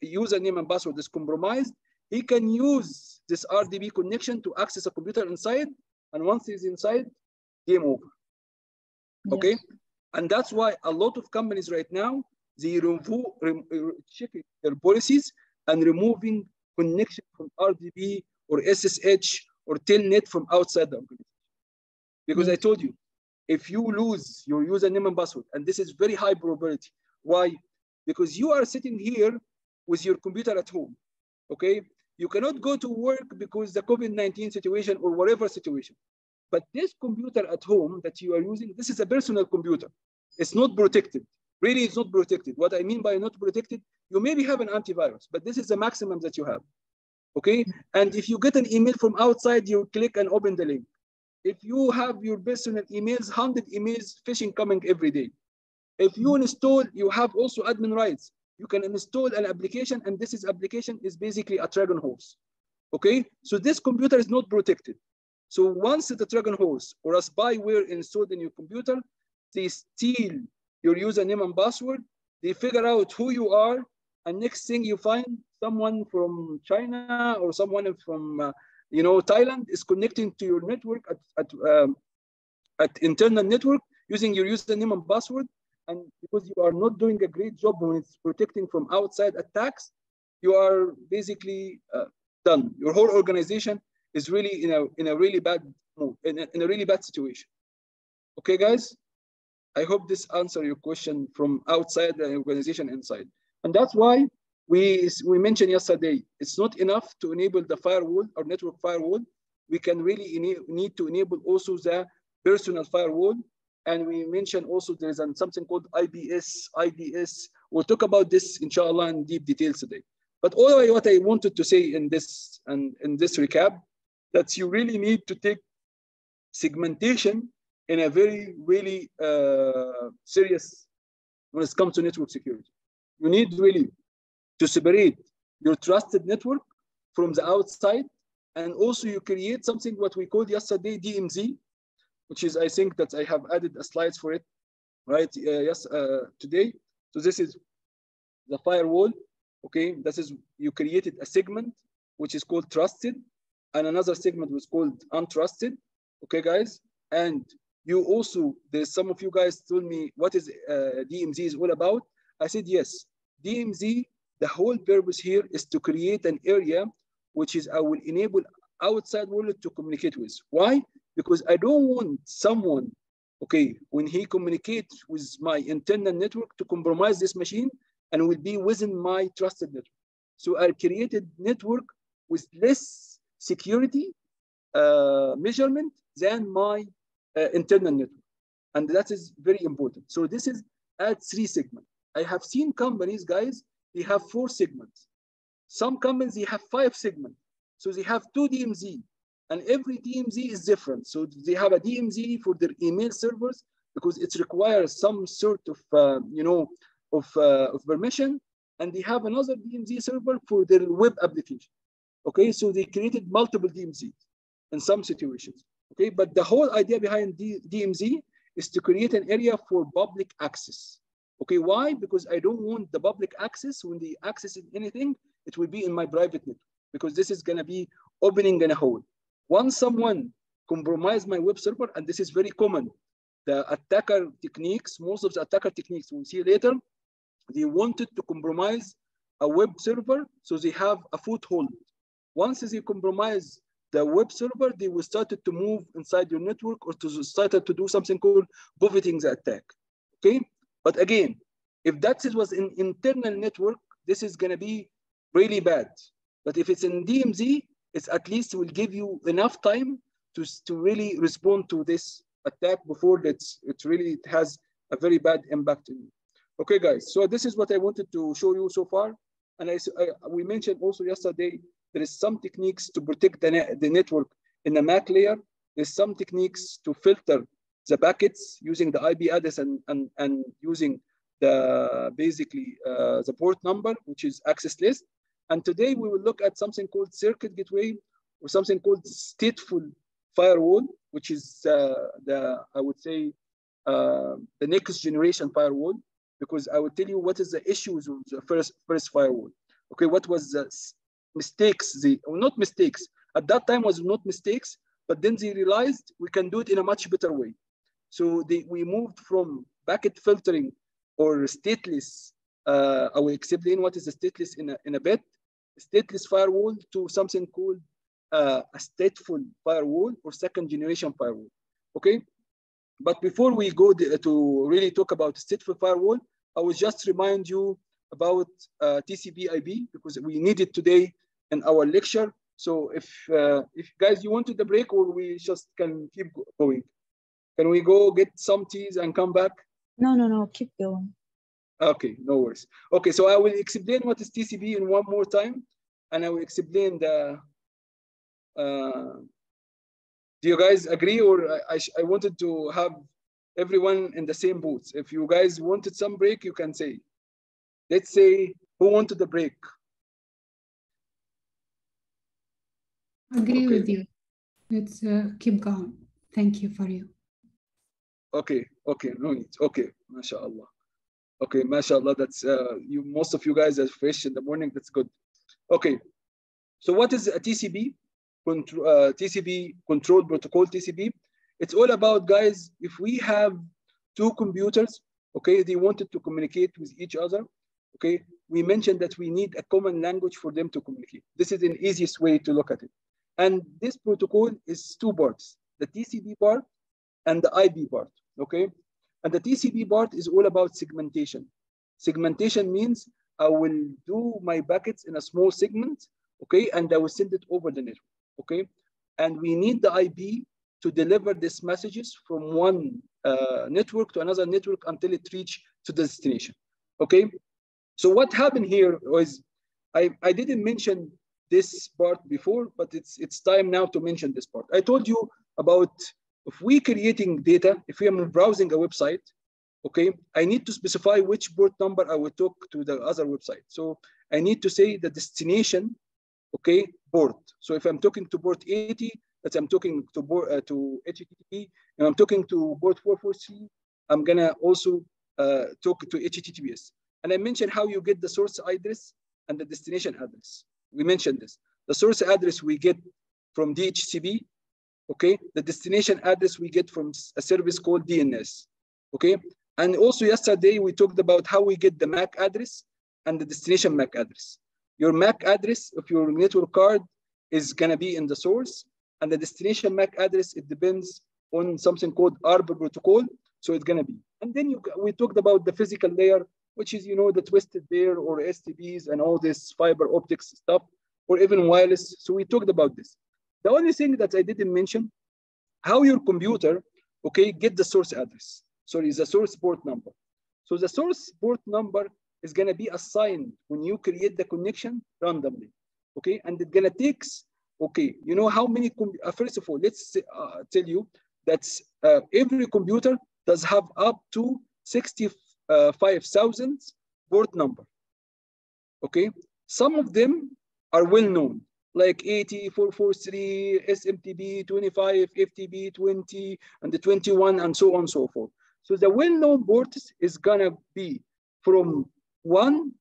username and password is compromised, he can use this RDB connection to access a computer inside, and once he's inside, game over. Okay, yes. And that's why a lot of companies right now, they checking their policies and removing connection from RDB or SSH or Telnet from outside the organization. Because I told you, if you lose your username and password, and this is very high probability. Why? Because you are sitting here with your computer at home, okay? You cannot go to work because the COVID-19 situation or whatever situation. But this computer at home that you are using, this is a personal computer. It's not protected. Really, it's not protected. What I mean by not protected, you maybe have an antivirus, but this is the maximum that you have, okay? And if you get an email from outside, you click and open the link. If you have your personal emails, 100 emails, phishing coming every day. If you install, you have also admin rights. You can install an application, and this application is basically a Trojan horse, okay? So this computer is not protected. So once the Trojan horse or a spyware installed in your computer, they steal your username and password, they figure out who you are, and next thing you find someone from China or someone from Thailand is connecting to your network at internal network using your username and password. And because you are not doing a great job when it's protecting from outside attacks, you are basically done. Your whole organization is really in a really bad mood, in a really bad situation. Okay, guys? I hope this answers your question from outside the organization inside. And that's why we mentioned yesterday, it's not enough to enable the firewall or network firewall. We can really need to enable also the personal firewall. And we mentioned also there's something called IBS, IDS. We'll talk about this, inshallah, in deep details today. But all what I wanted to say in this recap, that you really need to take segmentation in a very, really serious when it comes to network security. You need really to separate your trusted network from the outside, and also you create something what we called yesterday DMZ, which is, I think that I have added a slides for it, right? Today. So this is the firewall, okay? This is, you created a segment, which is called trusted, and another segment was called untrusted, okay, guys? And you also, there's some of you guys told me, what is DMZ is all about? I said, yes, DMZ, the whole purpose here is to create an area which is I will enable outside world to communicate with. Why? Because I don't want someone okay, when he communicates with my internal network to compromise this machine and will be within my trusted network. So I created network with less security measurement than my internal network. And that is very important. So this is at 3 segments. I have seen companies, guys, they have 4 segments. Some companies, they have 5 segments. So they have 2 DMZ, and every DMZ is different. So they have a DMZ for their email servers because it requires some sort of, of permission. And they have another DMZ server for their web application. Okay, so they created multiple DMZs in some situations. Okay, but the whole idea behind DMZ is to create an area for public access. Okay, why? Because I don't want the public access. When they access anything, it will be in my private network, because this is going to be opening in a hole. Once someone compromise my web server, and this is very common, the attacker techniques, most of the attacker techniques we'll see later, they wanted to compromise a web server so they have a foothold. Once they compromise the web server, they will start to move inside your network or to start to do something called buffeting the attack. Okay, but again, if that was an internal network, this is going to be really bad. But if it's in DMZ, it's at least will give you enough time to really respond to this attack before it really has a very bad impact on you. Okay, guys, so this is what I wanted to show you so far. And we mentioned also yesterday, there is some techniques to protect the network in the MAC layer. There's some techniques to filter the packets using the IP address and using the basically the port number, which is access list. And today we will look at something called circuit gateway or something called stateful firewall, which is I would say the next generation firewall, because I will tell you what is the issues with the first firewall. Okay, what was the mistakes? Or not mistakes. At that time was not mistakes, but then they realized we can do it in a much better way. So we moved from packet filtering or stateless. I will explain what is a stateless in a bit. Stateless firewall to something called a stateful firewall or second generation firewall. Okay, but before we go to really talk about stateful firewall, I will just remind you about TCP/IP, because we need it today in our lecture. So if guys, you wanted the break, or we just can keep going? Can we go get some teas and come back? No, keep going. Okay, no worries. Okay, so I will explain what is TCP in one more time, and I will explain the. Do you guys agree, or I wanted to have everyone in the same booth? If you guys wanted some break, you can say. Let's say who wanted the break. Agree with you. Let's keep going. Thank you for you. Okay, no need. Okay, mashallah. Okay, mashallah. That's you. Most of you guys are fresh in the morning. That's good. Okay, so what is a TCP? TCP control protocol. TCP. It's all about, guys, if we have 2 computers, okay, they wanted to communicate with each other. Okay, we mentioned that we need a common language for them to communicate. This is the easiest way to look at it. And this protocol is 2 parts: the TCP part and the IP part. Okay, and the TCP part is all about segmentation. Segmentation means I will do my packets in a small segment, okay, and I will send it over the network. Okay, and we need the IP to deliver these messages from one network to another network until it reaches to the destination. Okay, so what happened here was I didn't mention this part before, but it's time now to mention this part. I told you about if we creating data, if we are browsing a website, okay, I need to specify which port number I will talk to the other website. So I need to say the destination, okay, port. So if I'm talking to port 80, that I'm talking to HTTP, and I'm talking to port 443, I'm gonna also talk to HTTPS. And I mentioned how you get the source address and the destination address. We mentioned this. The source address we get from DHCP, okay? The destination address we get from a service called DNS, okay? And also yesterday we talked about how we get the MAC address and the destination MAC address. Your MAC address of your network card is gonna be in the source, and the destination MAC address, it depends on something called ARP protocol. So it's gonna be. And then we talked about the physical layer, which is, you know, the twisted pair or STBs and all this fiber optics stuff, or even wireless. So we talked about this. The only thing that I didn't mention, how your computer, okay, get the source address. Sorry, the source port number. So the source port number is gonna be assigned when you create the connection randomly, okay? And it's gonna take, okay, you know how many, first of all, let's tell you that every computer does have up to 65,000 port number, okay? Some of them are well known, like 80, 443, SMTP, 25, FTP, 20, and the 21, and so on and so forth. So the well-known ports is gonna be from 1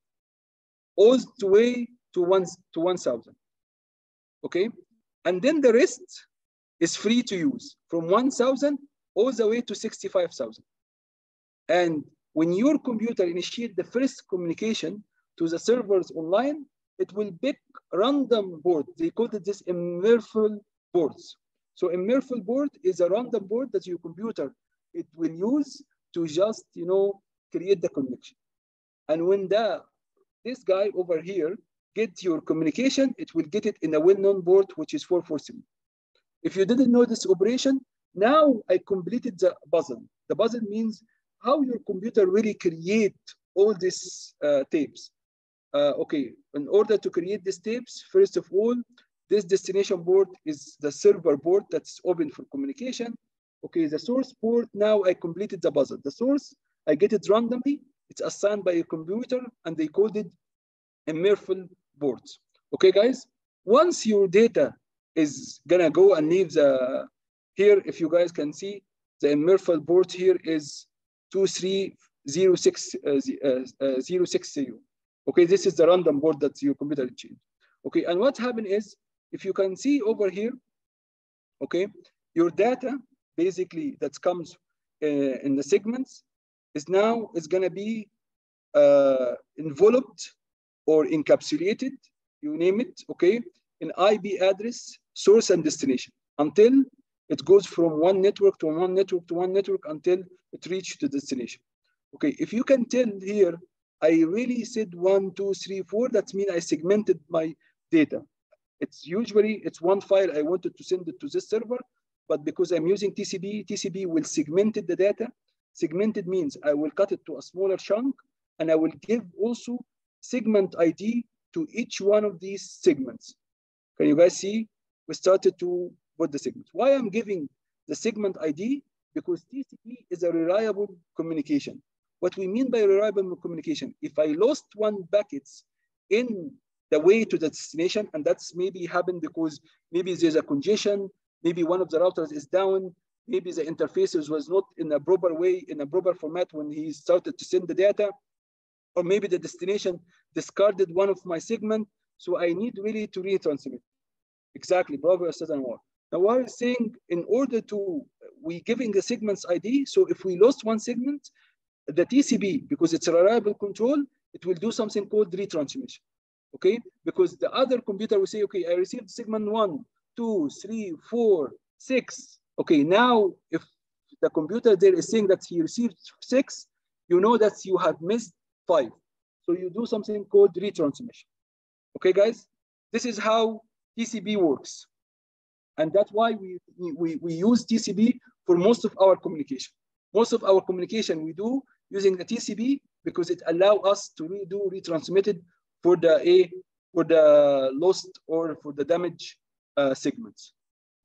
all the way to 1,000, okay? And then the rest is free to use from 1,000 all the way to 65,000. And when your computer initiates the first communication to the servers online, it will pick random port. They call it this immersive ports. So immersive port is a random port that your computer, it will use to just, you know, create the connection. And when this guy over here gets your communication, it will get it in a well-known port, which is 443. If you didn't know this operation, now I completed the puzzle. The puzzle means how your computer really create all these tapes. Okay, in order to create these tapes, first of all, this destination port is the server port that's open for communication. Okay, the source port, now I completed the puzzle. The source, I get it randomly. It's assigned by a computer and they called it immersive ports. Okay, guys, once your data is gonna go and leave the, here, if you guys can see, the immersive port here is 23060. Okay, this is the random port that your computer changed. Okay, and what happened is, if you can see over here, okay, your data basically that comes in the segments is now is gonna be enveloped or encapsulated, you name it, okay, in IP address, source and destination until it goes from one network to one network to one network until it reaches the destination. Okay, if you can tell here, I really said 1, 2, 3, 4. That means I segmented my data. It's usually, it's one file I wanted to send it to this server, but because I'm using TCP, TCP will segment the data. Segmented means I will cut it to a smaller chunk and I will give also segment ID to each one of these segments. Can you guys see? We started to put the segments. Why I'm giving the segment ID? Because TCP is a reliable communication. What we mean by reliable communication, if I lost one packets in the way to the destination, and that's maybe happened because maybe there's a congestion, maybe one of the routers is down, maybe the interfaces was not in a proper way, in a proper format when he started to send the data, or maybe the destination discarded one of my segment, so I need really to retransmit. Exactly, bravo, Ustaz Anwar. Now what I'm saying, in order to, we giving the segments ID, so if we lost one segment, the TCP, because it's a reliable control, it will do something called retransmission, okay? Because the other computer will say, okay, I received segment 1, 2, 3, 4, 6. Okay, now if the computer there is saying that he received 6, you know that you have missed 5. So you do something called retransmission. Okay, guys? This is how TCP works. And that's why we use TCP for most of our communication. Most of our communication we do using the TCP because it allows us to redo retransmitted for the lost or for the damaged segments.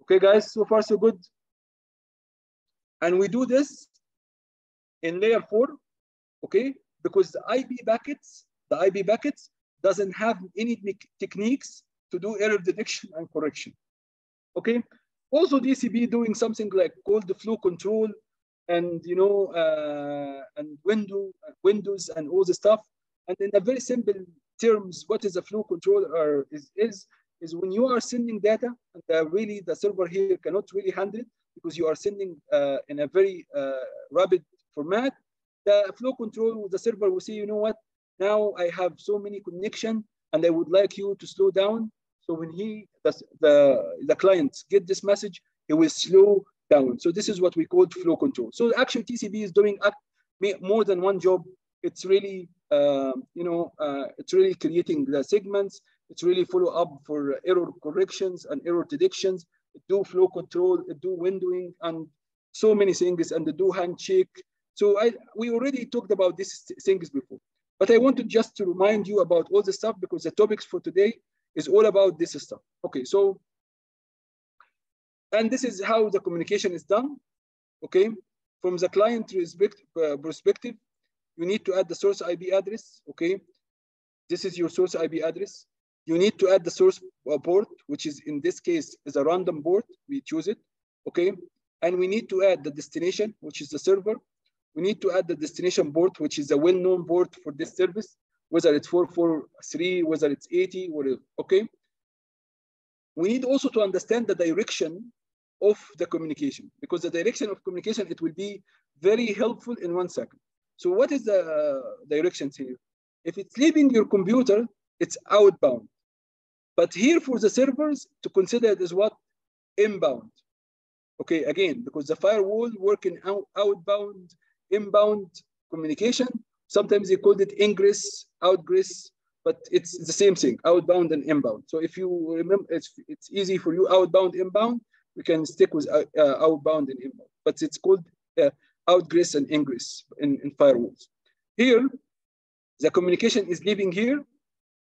Okay, guys, so far so good. And we do this in layer 4, okay, because the IP packets doesn't have any techniques to do error detection and correction. Okay, also TCP doing something like called the flow control, and you know, and Windows and all the stuff. And in a very simple terms, what is a flow controller is when you are sending data, and really the server here cannot really handle it because you are sending in a very rapid format. The flow control, the server will say, you know what, now I have so many connection and I would like you to slow down. So when the client get this message, he will slow down. So this is what we call flow control. So actually TCP is doing more than one job. It's really, it's really creating the segments. It's really follow up for error corrections and error predictions. It do flow control, it do windowing, and so many things, and it do handshake. So we already talked about these things before, but I wanted just to remind you about all the stuff because the topics for today is all about this stuff. Okay, so, and this is how the communication is done. Okay, from the client perspective, you need to add the source IP address. Okay, this is your source IP address. You need to add the source port, which is in this case is a random port. We choose it. Okay, and we need to add the destination, which is the server. We need to add the destination port, which is a well-known port for this service, whether it's 443, whether it's 80, whatever. Okay. We need also to understand the direction of the communication, because the direction of communication, it will be very helpful in 1 second. So what is the directions here? If it's leaving your computer, it's outbound. But here for the servers, to consider it as what? Inbound. Okay, again, because the firewall work in outbound, inbound communication. Sometimes they called it ingress, outgress, but it's the same thing, outbound and inbound. So if you remember, it's easy for you, outbound, inbound, we can stick with outbound and inbound, but it's called outgress and ingress in firewalls. Here, the communication is leaving here.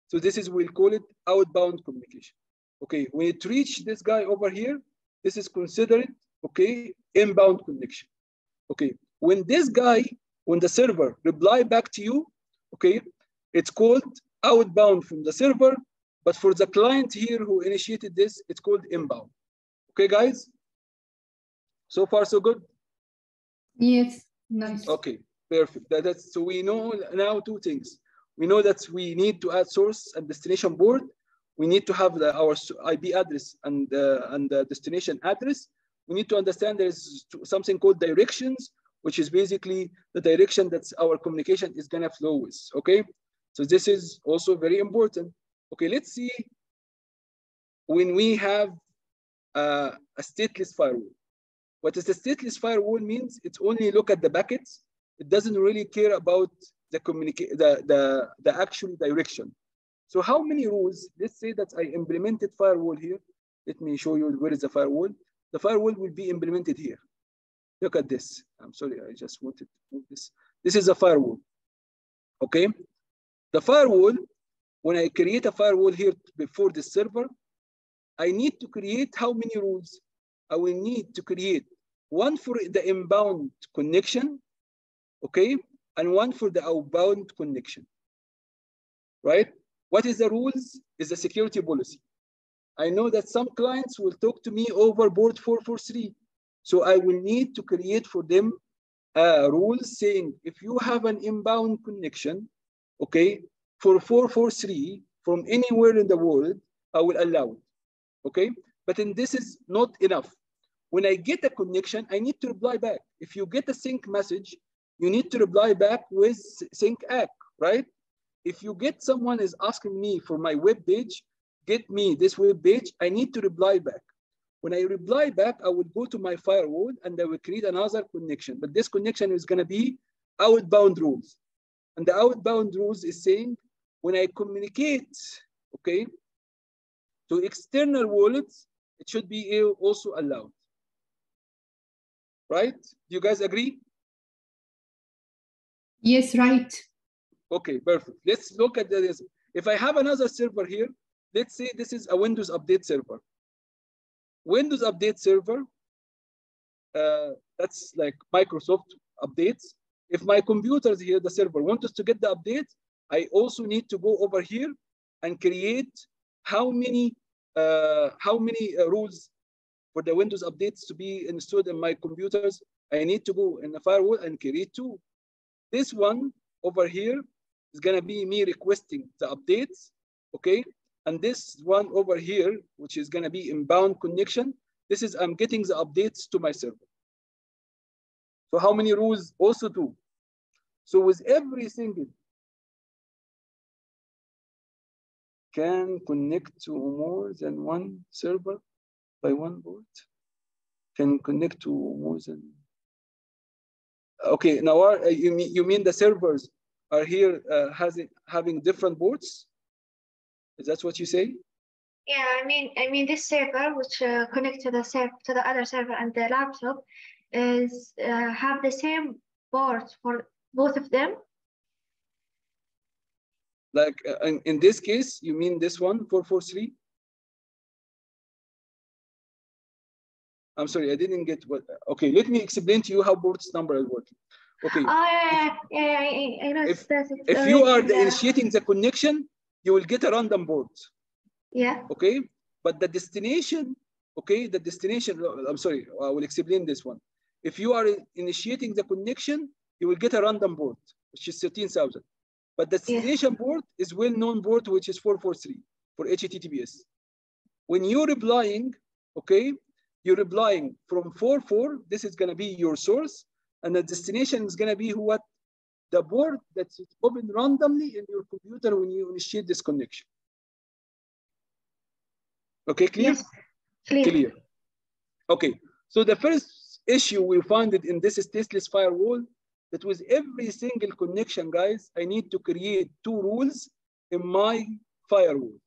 So this is, we'll call it outbound communication. Okay, when it reach this guy over here, this is considered, okay, inbound connection. Okay, when this guy, when the server reply back to you, okay, it's called outbound from the server, but for the client here who initiated this, it's called inbound. Okay, guys? So far, so good? Yes, nice. Okay, perfect. So we know now 2 things. We know that we need to add source and destination port. We need to have our IP address and the destination address. We need to understand there's something called directions, which is basically the direction that our communication is gonna flow with, okay? So this is also very important. Okay, let's see when we have a stateless firewall. What is a stateless firewall means? It's only look at the packets. It doesn't really care about the actual direction. So how many rules? Let's say that I implemented firewall here. Let me show you where is the firewall. The firewall will be implemented here. Look at this. I'm sorry, I just wanted to move this. This is a firewall. Okay. The firewall, when I create a firewall here before the server, I need to create how many rules? I will need to create one for the inbound connection, okay, and one for the outbound connection, right? What is the rules? Is the security policy. I know that some clients will talk to me over port 443. So I will need to create for them rules saying, if you have an inbound connection, okay, for 443 from anywhere in the world, I will allow it, okay? But then this is not enough. When I get a connection, I need to reply back. If you get a sync message, you need to reply back with sync ACK, right? If you get someone is asking me for my web page, get me this web page, I need to reply back. When I reply back, I will go to my firewall and I will create another connection. But this connection is gonna be outbound rules. And the outbound rules is saying, when I communicate, okay, to external wallets, it should be also allowed. Right? Do you guys agree? Yes, right. Okay, perfect. Let's look at this. If I have another server here, let's say this is a Windows Update server. Windows Update server, that's like Microsoft updates. If my computer is here, the server wants to get the update, I also need to go over here and create how many rules for the Windows updates to be installed in my computers. I need to go in the firewall and create 2. This one over here is gonna be me requesting the updates, okay? And this one over here, which is gonna be inbound connection, this is I'm getting the updates to my server. So how many rules? Also 2. So with every single can connect to more than one server by one port. can connect to more than. Okay, now you mean the servers are here having different ports? Is that what you say? Yeah, I mean this server which connect to the other server and the laptop is have the same port for both of them. Like in this case, you mean this one 443? I'm sorry, I didn't get what. Okay, let me explain to you how ports number is working. Okay. Oh yeah, I know. If you are initiating the connection, you will get a random port. Yeah. Okay, but the destination, okay, the destination. I'm sorry, I will explain this one. If you are initiating the connection, you will get a random port, which is 13,000. But the destination port is well-known port, which is 443 for HTTPS. When you're replying, okay, you're replying from 44. This is going to be your source, and the destination is going to be what? The port that's open randomly in your computer when you initiate this connection. Okay, clear? Yes, clear. Okay, so the first issue we found it in this stateless firewall, that with every single connection, guys, I need to create 2 rules in my firewall.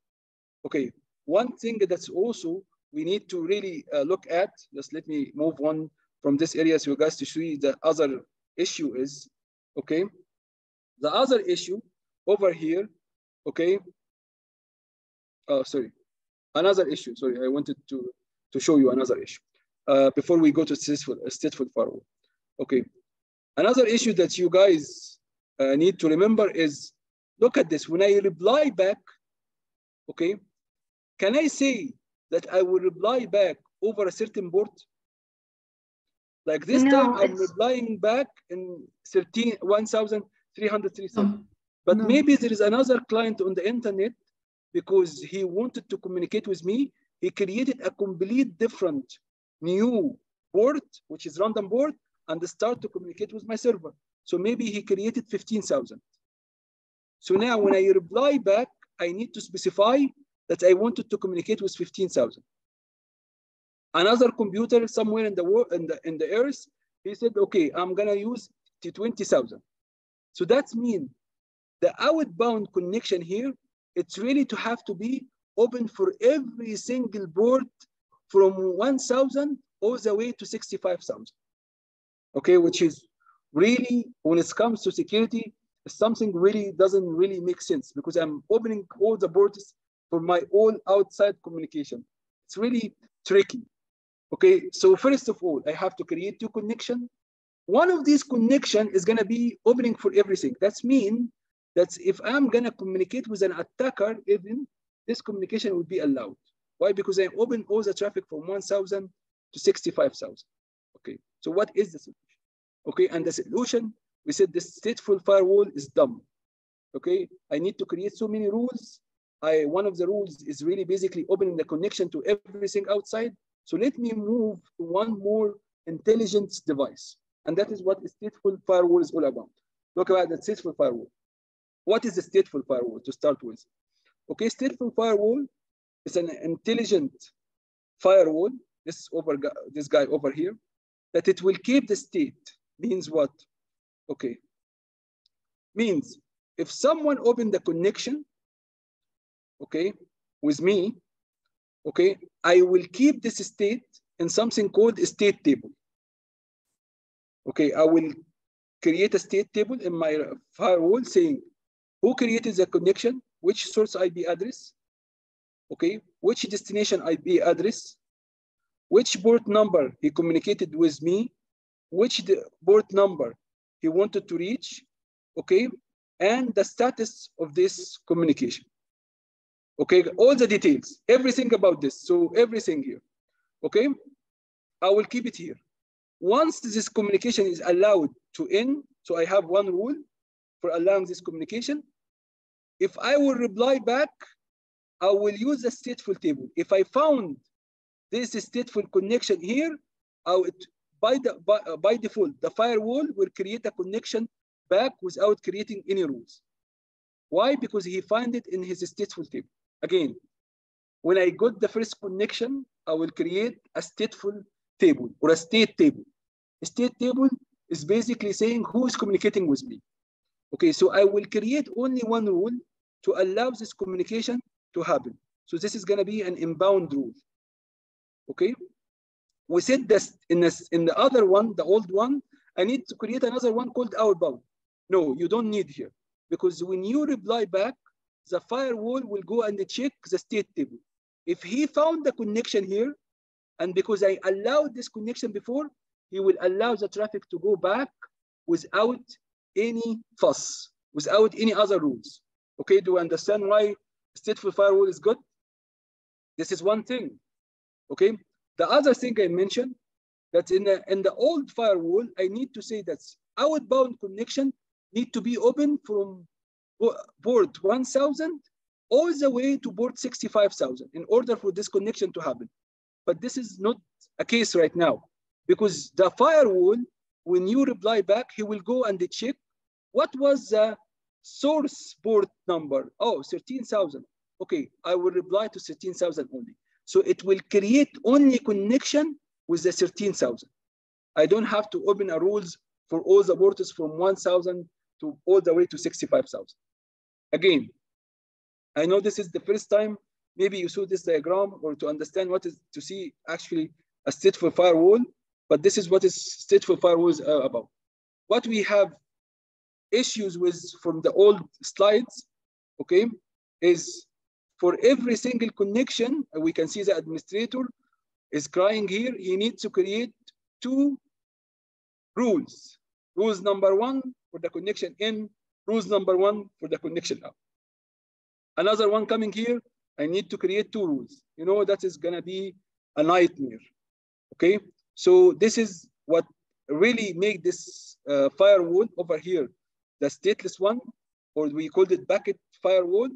Okay, one thing that's also we need to really look at, just let me move on from this area so you guys to see the other issue is, okay, the other issue over here, okay, oh, sorry, another issue, sorry, I wanted to show you another issue before we go to stateful firewall. Okay, another issue that you guys need to remember is, look at this, when I reply back, okay, can I say that I will reply back over a certain port? Like this time, I'm replying back in 1,337. But maybe there is another client on the internet, because he wanted to communicate with me, he created a complete different new port, which is random port, and start to communicate with my server. So maybe he created 15,000. So now when I reply back, I need to specify that I wanted to communicate with 15,000. Another computer somewhere in the world, in the earth, he said, okay, I'm gonna use 20,000. So that means the outbound connection here, it's really to have to be open for every single port from 1,000 all the way to 65,000. Okay, which is really, when it comes to security, something really doesn't really make sense, because I'm opening all the ports for my own outside communication. It's really tricky. Okay, so first of all, I have to create 2 connections. One of these connections is gonna be opening for everything. That means that if I'm gonna communicate with an attacker, even this communication will be allowed. Why? Because I open all the traffic from 1,000 to 65,000. Okay, so what is the solution? Okay, and the solution, we said the stateful firewall is dumb. Okay, I need to create so many rules. One of the rules is really basically opening the connection to everything outside. So let me move to one more intelligent device. And that is what a stateful firewall is all about. Look about the stateful firewall. What is the stateful firewall to start with? Okay, stateful firewall is an intelligent firewall. This guy over here, that it will keep the state. Means what? Okay, means if someone opened the connection, okay, with me, okay, I will keep this state in something called a state table. Okay, I will create a state table in my firewall saying who created the connection, which source IP address, okay, which destination IP address, which port number he communicated with me, which port number he wanted to reach, okay, and the status of this communication. Okay, all the details, everything about this. So everything here, okay, I will keep it here. Once this communication is allowed to end, so I have one rule for allowing this communication. If I will reply back, I will use the stateful table. If I found this stateful connection here, I would, by default, the firewall will create a connection back without creating any rules. Why? Because he found it in his stateful table. Again, when I got the first connection, I will create a stateful table or a state table. A state table is basically saying who is communicating with me. Okay, so I will create only one rule to allow this communication to happen. So this is going to be an inbound rule. Okay, we said this in the other one, the old one, I need to create another one called outbound. No, you don't need here, because when you reply back, the firewall will go and check the state table. If he found the connection here, and because I allowed this connection before, he will allow the traffic to go back without any fuss, without any other rules. Okay, do you understand why stateful firewall is good? This is one thing. Okay, the other thing I mentioned, that in the old firewall, I need to say that outbound connection need to be open from port 1000 all the way to port 65,000 in order for this connection to happen. But this is not a case right now, because the firewall, when you reply back, he will go and check what was the source port number. Oh, 13,000. Okay, I will reply to 13,000 only. So it will create only connection with the 13,000. I don't have to open a rules for all the ports from 1,000 to all the way to 65,000. Again, I know this is the first time maybe you saw this diagram or to understand what is to see actually a stateful firewall, but this is what is stateful firewalls are about. What we have issues with from the old slides, okay, is for every single connection, we can see the administrator is crying here, he needs to create 2 rules. Rules number 1 for the connection in, rules number 1 for the connection out. Another one coming here, I need to create 2 rules. You know, that is gonna be a nightmare, okay? So this is what really make this firewall over here, the stateless one, or we called it bucket firewall,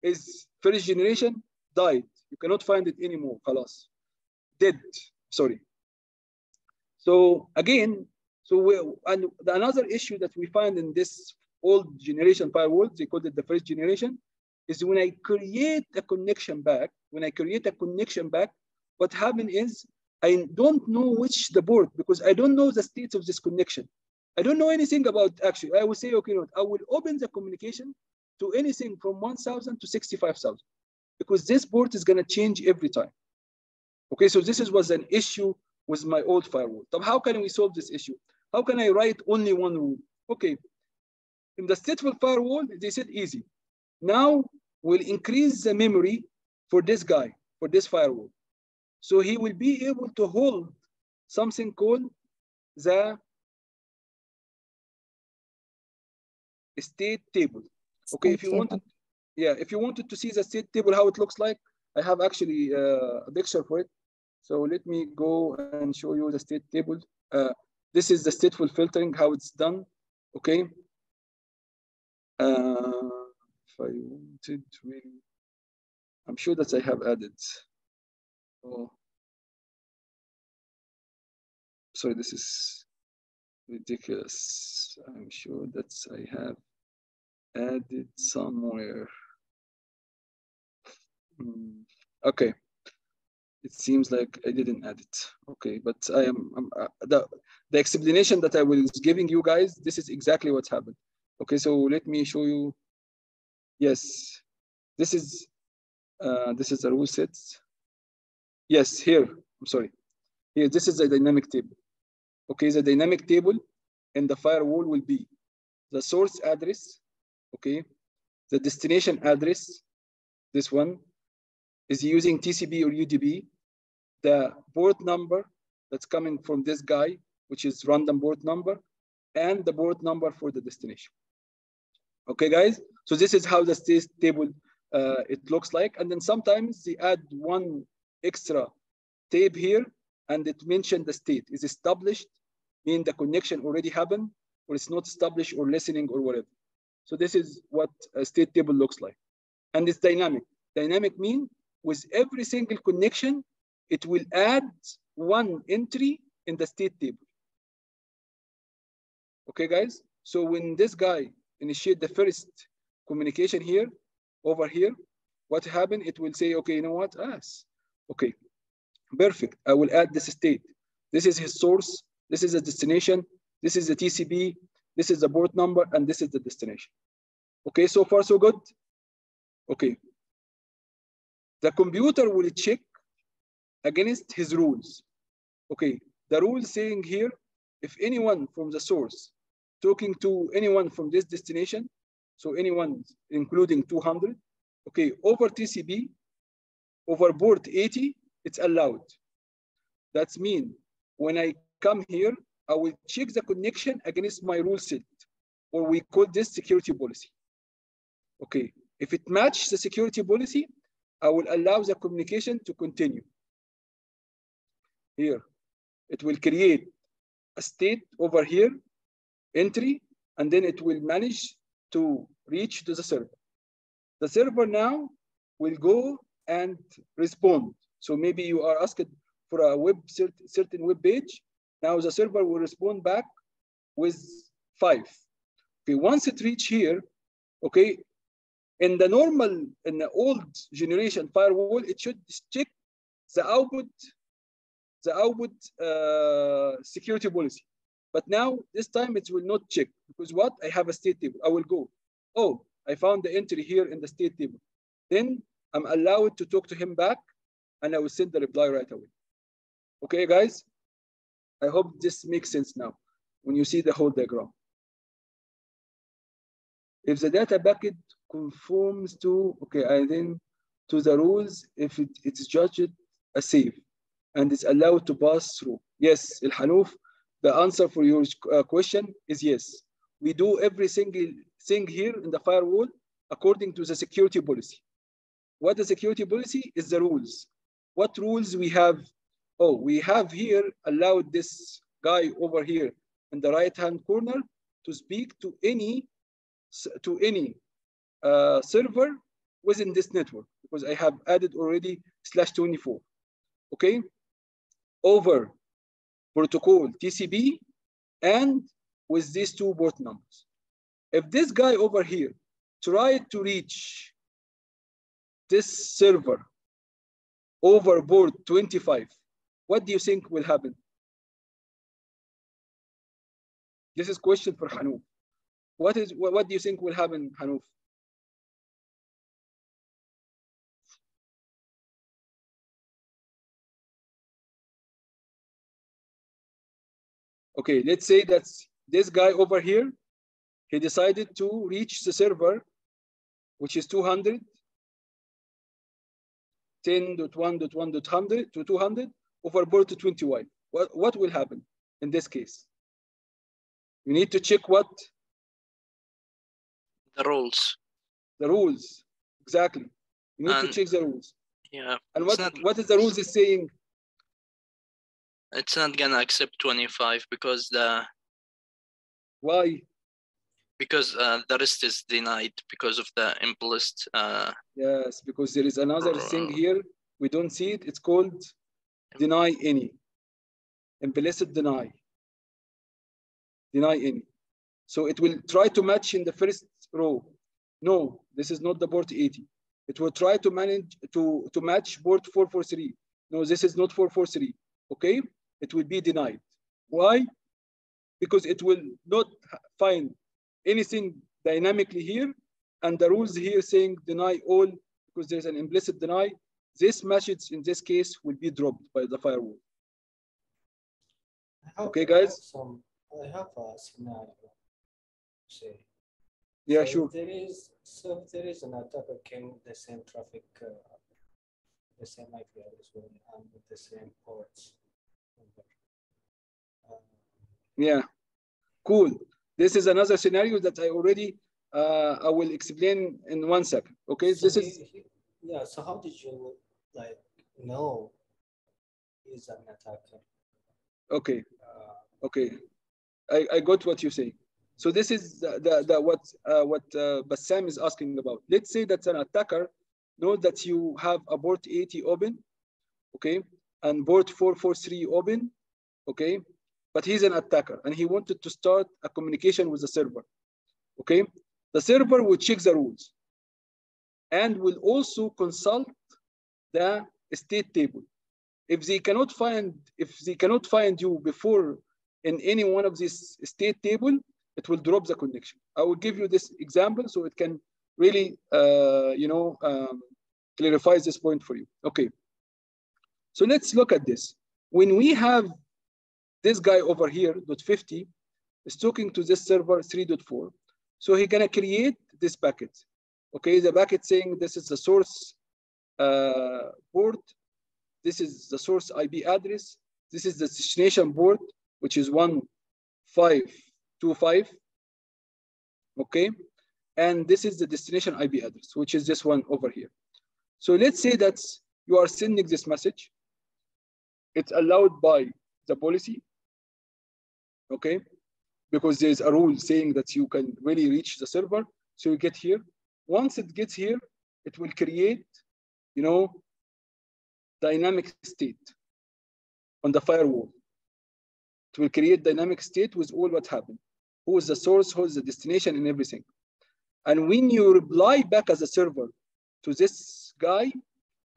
is first generation, died. You cannot find it anymore, خلاص. Dead, sorry. So again, and another issue that we find in this old generation firewall, they called it the first generation, is when I create a connection back, what happens is I don't know which the port, because I don't know the state of this connection. I don't know anything about actually. I will say, okay, I will open the communication to anything from 1,000 to 65,000, because this port is going to change every time. Okay, so this was an issue with my old firewall. So how can we solve this issue? How can I write only one rule? Okay, in the stateful firewall, they said easy. Now we'll increase the memory for this guy, for this firewall. So he will be able to hold something called the state table. Okay, if you wanted, if you wanted to see the state table, how it looks like, I have actually a picture for it. So let me go and show you the state table. This is the stateful filtering, how it's done. Okay. If I wanted really, I'm sure that I have added. Oh, sorry, this is ridiculous. I'm sure that I have added somewhere. Okay, it seems like I didn't add it. Okay, but I am the explanation that I was giving you guys. This is exactly what happened. Okay, so let me show you. Yes, this is the rule sets. Yes, here. I'm sorry. Here, this is the dynamic table. Okay, the dynamic table in the firewall will be the source address. Okay, the destination address. This one is using TCP or UDP. The port number that's coming from this guy, which is random port number, and the port number for the destination. Okay, guys. So this is how the state table it looks like. And then sometimes they add one extra tab here, and it mentioned the state is established, mean the connection already happened, or it's not established, or listening, or whatever. So this is what a state table looks like, and it's dynamic. Dynamic mean with every single connection, it will add one entry in the state table. Okay, guys. So when this guy initiate the first communication here, over here, what happened? It will say, okay, you know what? Okay, perfect. I will add this state. This is his source. This is the destination. This is the TCP. This is the port number, and this is the destination. Okay, so far so good. Okay. The computer will check against his rules. Okay, the rule saying here, if anyone from the source talking to anyone from this destination, so anyone including 200, okay, over TCP, over port 80, it's allowed. That's mean when I come here, I will check the connection against my rule set, or we call this security policy. Okay, if it matches the security policy, I will allow the communication to continue. Here, it will create a state over here, entry, and then it will manage to reach to the server. The server now will go and respond. So maybe you are asked for a certain web page. Now the server will respond back with 5. Okay, once it reach here, okay, in the old generation firewall, it should check the output security policy. But now, this time it will not check, because what? I have a state table. I will go, oh, I found the entry here in the state table. Then I'm allowed to talk to him back, and I will send the reply right away. Okay, guys? I hope this makes sense now when you see the whole diagram. If the data packet conforms to, okay, and then to the rules, if it's judged a safe and is allowed to pass through. Yes, El Hanouf, the answer for your question is yes. We do every single thing here in the firewall according to the security policy. What the security policy is the rules. What rules we have? Oh, we have here allowed this guy over here in the right-hand corner to speak to any server within this network, because I have added already /24. Okay, over protocol TCP and with these 2 port numbers. If this guy over here tried to reach this server over port 25, what do you think will happen? This is a question for Hanouf. What do you think will happen, Hanouf? Okay, let's say that this guy over here, he decided to reach the server, which is 210.1.1.100 to 200 over port 21. What will happen in this case? You need to check what? The rules. The rules, exactly. You need to check the rules. Yeah. And what is the rules is saying? It's not gonna accept 25 because Why? Because the rest is denied because of the implicit. Yes, because there is another thing here. We don't see it. It's called deny any. Implicit deny. Deny any. So it will try to match in the first row. No, this is not the port 80. It will try to manage to match port 443. No, this is not 443. Okay, it will be denied. Why? Because it will not find anything dynamically here, and the rules here saying deny all, because there's an implicit deny. This message in this case will be dropped by the firewall. Okay, guys? I have a scenario. Say. Yeah, so sure. If there is an attacker came with the same traffic, the same IP address and with the same ports. Yeah, cool. This is another scenario that I already I will explain in 1 second. Okay, so this is yeah. So how did you like know he's an attacker? Okay, okay. I got what you say. So this is what Bassam is asking about. Let's say that an attacker knows that you have a port 80 open, okay, and port 443 open, okay, but he's an attacker and he wanted to start a communication with the server, okay. The server will check the rules and will also consult the state table. if they cannot find you before in any one of these state table, it will drop the connection. I will give you this example so it can really, clarifies this point for you. Okay. So let's look at this. When we have this guy over here, .50, is talking to this server 3.4. So he's gonna create this packet. Okay, the packet saying this is the source port, this is the source IP address, this is the destination port, which is 1525. Okay, and this is the destination IP address, which is this one over here. So let's say that you are sending this message. It's allowed by the policy, okay? Because there's a rule saying that you can really reach the server. So you get here. Once it gets here, it will create, dynamic state on the firewall. It will create dynamic state with all what happened. Who is the source, who is the destination, and everything. And when you reply back as a server to this guy,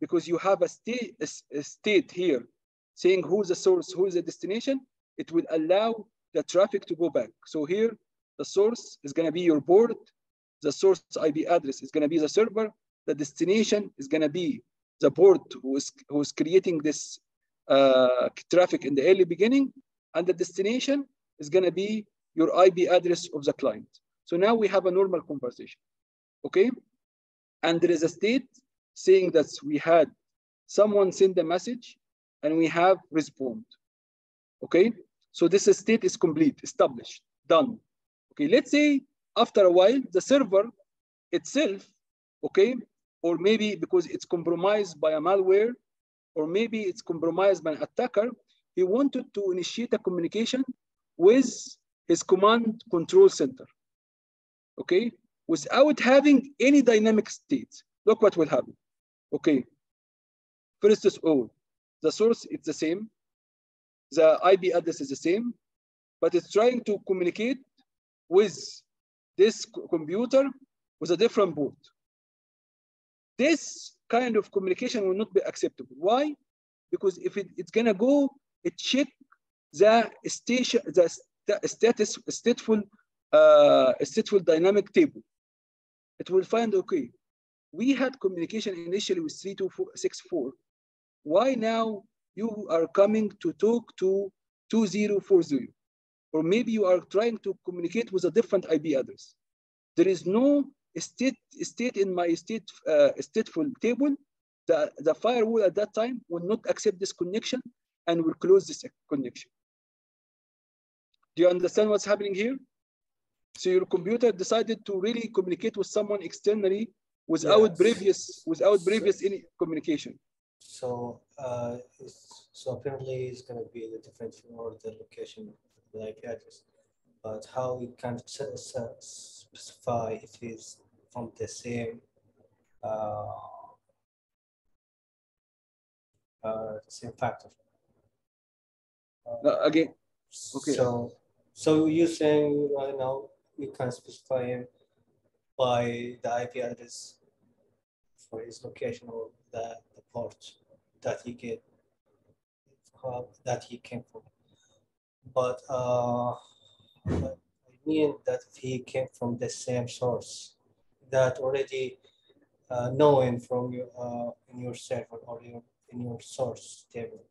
because you have a state here saying who's the source, who is the destination, it will allow the traffic to go back. So here, the source is going to be your port. The source IP address is going to be the server. The destination is going to be the port who is creating this traffic in the early beginning. And the destination is going to be your IP address of the client. So now we have a normal conversation, okay? And there is a state saying that we had someone send a message and we have respond, okay? So this state is complete, established, done. Okay, let's say after a while, the server itself, okay, or maybe because it's compromised by a malware, or maybe it's compromised by an attacker, he wanted to initiate a communication with his command control center, okay, without having any dynamic state. Look what will happen. Okay, first of all, the source is the same, the IP address is the same, but it's trying to communicate with this computer with a different port. This kind of communication will not be acceptable. Why? Because if it's gonna go, it check the station, the stateful dynamic table. It will find, okay, we had communication initially with 3264. Why now you are coming to talk to 2040? Or maybe you are trying to communicate with a different IP address. There is no state in my stateful table. The firewall at that time will not accept this connection and will close this connection. Do you understand what's happening here? So your computer decided to really communicate with someone externally without previous any communication. So so apparently it's going to be the different for the location of the IP address, but how we can specify if it's from the same factor. Again, okay. So you're saying right now we can specify him by the IP address for his location or the port that he get that he came from. But I mean that if he came from the same source that already known from your in your server or in your source table.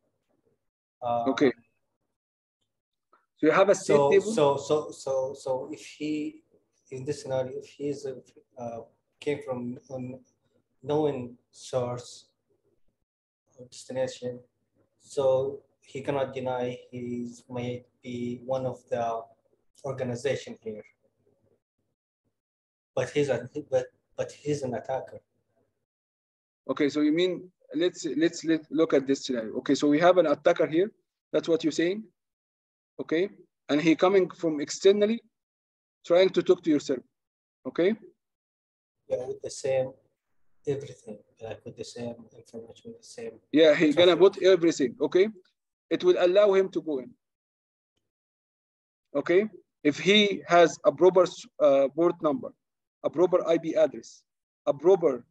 Okay. So you have a state table. So if he, in this scenario, if he is came from known source or destination, so he cannot deny he might be one of the organization here. But he's an attacker. Okay, so you mean let's look at this scenario. Okay, so we have an attacker here. That's what you're saying. Okay, and he coming from externally, trying to talk to your server. Okay. Yeah, with the same everything, like with the same information, with the same. Yeah, he's gonna put everything. Okay, it will allow him to go in. Okay, if he has a proper port number, a proper IP address, a proper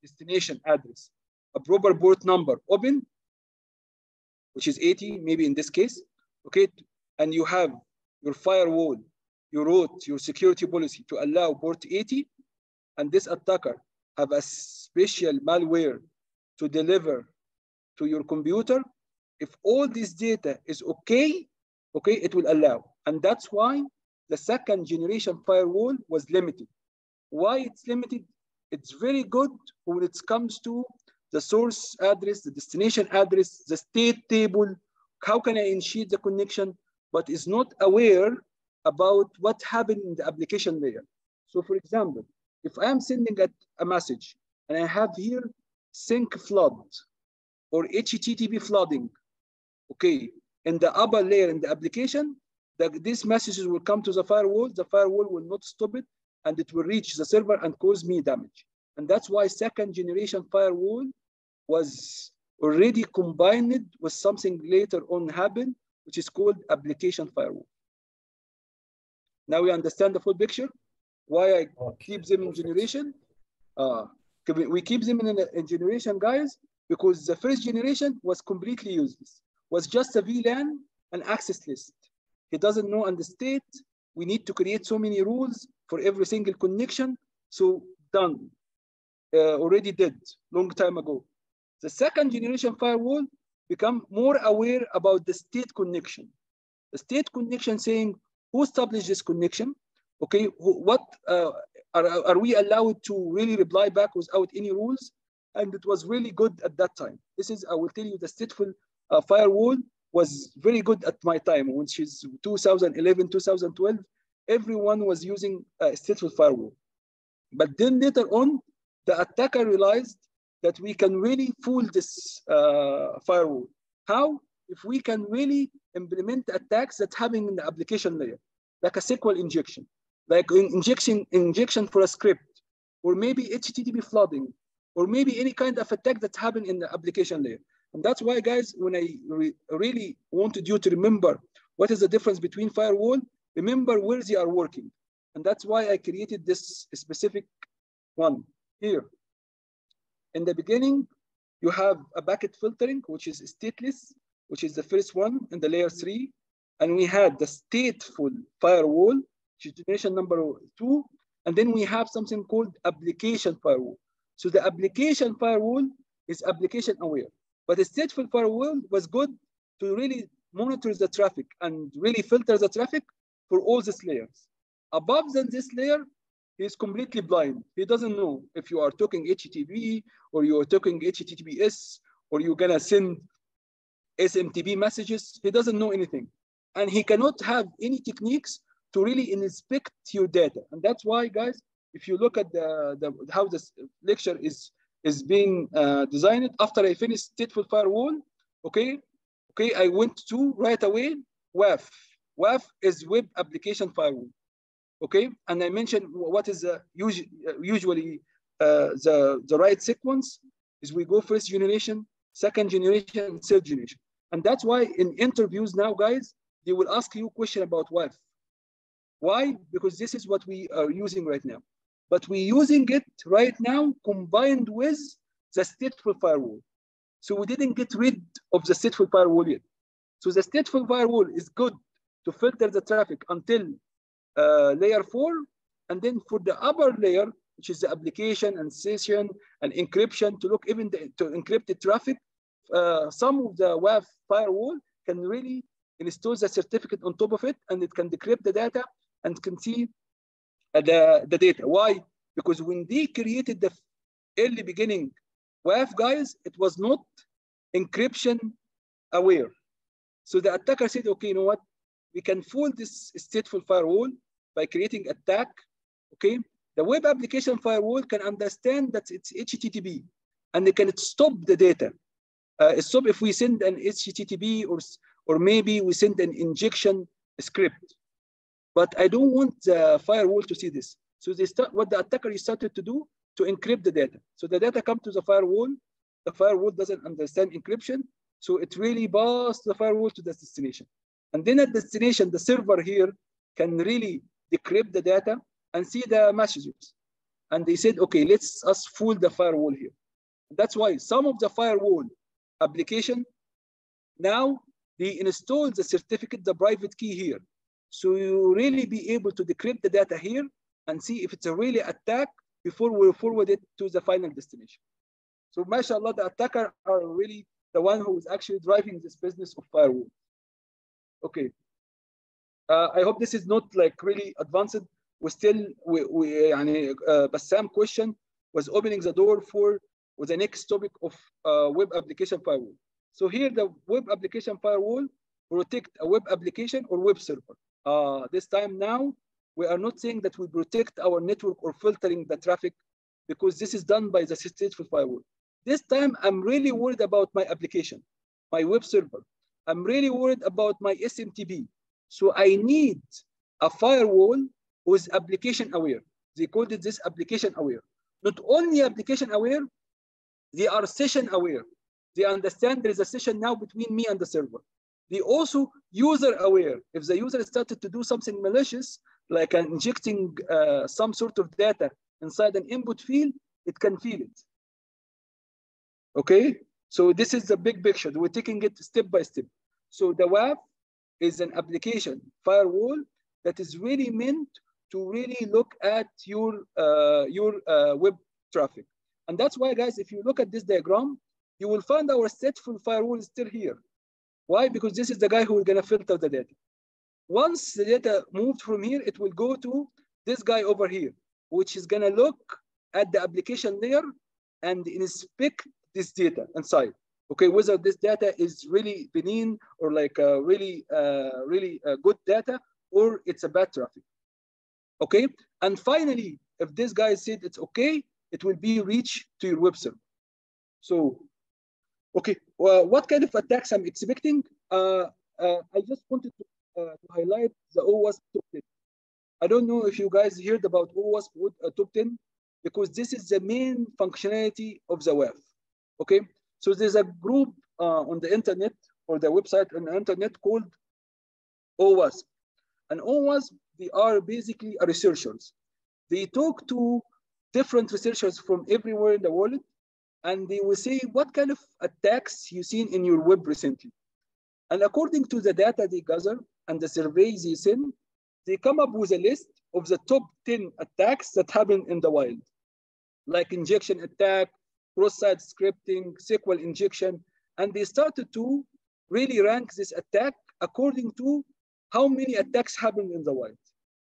destination address, a proper port number open, which is 80, maybe in this case, okay? And you have your firewall, you wrote your security policy to allow port 80, and this attacker have a special malware to deliver to your computer. If all this data is okay, it will allow. And that's why the second generation firewall was limited. Why it's limited? It's very good when it comes to the source address, the destination address, the state table, how can I initiate the connection, but is not aware about what happened in the application layer. So for example, if I am sending a message and I have here sync flood or HTTP flooding, okay, in the upper layer in the application, these messages will come to the firewall will not stop it, and it will reach the server and cause me damage. And that's why second generation firewall was already combined with something later on happened, which is called application firewall. Now we understand the full picture, why I keep them in generation. We keep them in generation, guys, because the first generation was completely useless, was just a VLAN and access list. He doesn't know and the state. We need to create so many rules for every single connection. So done, already did, long time ago. The second generation firewall become more aware about the state connection. The state connection saying, who established this connection? Okay, what are we allowed to really reply back without any rules? And it was really good at that time. This is, I will tell you, the stateful firewall was very good at my time, which is 2011, 2012. Everyone was using a stateful firewall. But then later on, the attacker realized that we can really fool this firewall. How? If we can really implement attacks that happen in the application layer, like a SQL injection, like injection for a script, or maybe HTTP flooding, or maybe any kind of attack that happened in the application layer. And that's why, guys, when I really wanted you to remember what is the difference between firewall, remember where they are working. And that's why I created this specific one here. In the beginning, you have a bucket filtering, which is stateless, which is the first one in the layer 3. And we had the stateful firewall, which is generation number 2. And then we have something called application firewall. So the application firewall is application aware. But the stateful firewall was good to really monitor the traffic and really filter the traffic for all these layers. Above than this layer, he is completely blind. He doesn't know if you are talking HTTP or you are talking HTTPS or you're gonna send SMTP messages. He doesn't know anything. And he cannot have any techniques to really inspect your data. And that's why, guys, if you look at how this lecture is being designed, after I finished stateful firewall, okay, I went to right away WAF. WAF is web application firewall, okay? And I mentioned what is usually the right sequence is we go first generation, second generation, third generation. And that's why in interviews now, guys, they will ask you a question about WAF. Why? Because this is what we are using right now. But we're using it right now combined with the stateful firewall. So we didn't get rid of the stateful firewall yet. So the stateful firewall is good to filter the traffic until layer 4. And then for the upper layer, which is the application and session and encryption, to look even to encrypt the traffic, some of the WAF firewall can really install the certificate on top of it, and it can decrypt the data and can see the data. Why? Because when they created the early beginning WAF, guys, it was not encryption aware. So the attacker said, okay, you know what? We can fool this stateful firewall by creating attack, okay? The web application firewall can understand that it's HTTP, and they can stop the data. Stop if we send an HTTP or maybe we send an injection script. But I don't want the firewall to see this. So what the attacker started to do to encrypt the data. So the data comes to the firewall doesn't understand encryption. So it really passes the firewall to the destination. And then at destination, the server here can really decrypt the data and see the messages. And they said, okay, let's us fool the firewall here. That's why some of the firewall application now they install the certificate, the private key here. So you really be able to decrypt the data here and see if it's a really attack before we forward it to the final destination. So mashallah, the attacker are really the one who is actually driving this business of firewall. Okay. I hope this is not like really advanced. We still, Bassam question was opening the door for the next topic of web application firewall. So here the web application firewall protect a web application or web server. This time now, we are not saying that we protect our network or filtering the traffic because this is done by the stateful firewall. This time, I'm really worried about my application, my web server. I'm really worried about my SMTP. So I need a firewall who is application aware. They called it this application aware. Not only application aware, they are session aware. They understand there is a session now between me and the server. They also user aware. If the user started to do something malicious, like injecting some sort of data inside an input field, it can feel it. Okay, so this is the big picture. We're taking it step by step. So the WAF is an application firewall that is really meant to really look at your web traffic. And that's why, guys, if you look at this diagram, you will find our stateful firewall is still here. Why? Because this is the guy who is going to filter the data. Once the data moved from here, it will go to this guy over here, which is going to look at the application layer and inspect this data inside. Okay, whether this data is really benign or like really good data, or it's a bad traffic. Okay, and finally, if this guy said it's okay, it will be reached to your web server. So, okay, what kind of attacks I'm expecting? I just wanted to highlight the OWASP top 10. I don't know if you guys heard about OWASP top 10, because this is the main functionality of the WAF. Okay, so there's a group on the internet or the website on the internet called OWASP. And OWASP, they are basically researchers. They talk to different researchers from everywhere in the world, and they will say what kind of attacks you've seen in your web recently. And according to the data they gather and the surveys they send, they come up with a list of the top 10 attacks that happen in the wild, like injection attack, cross-site scripting, SQL injection, and they started to really rank this attack according to how many attacks happen in the wild,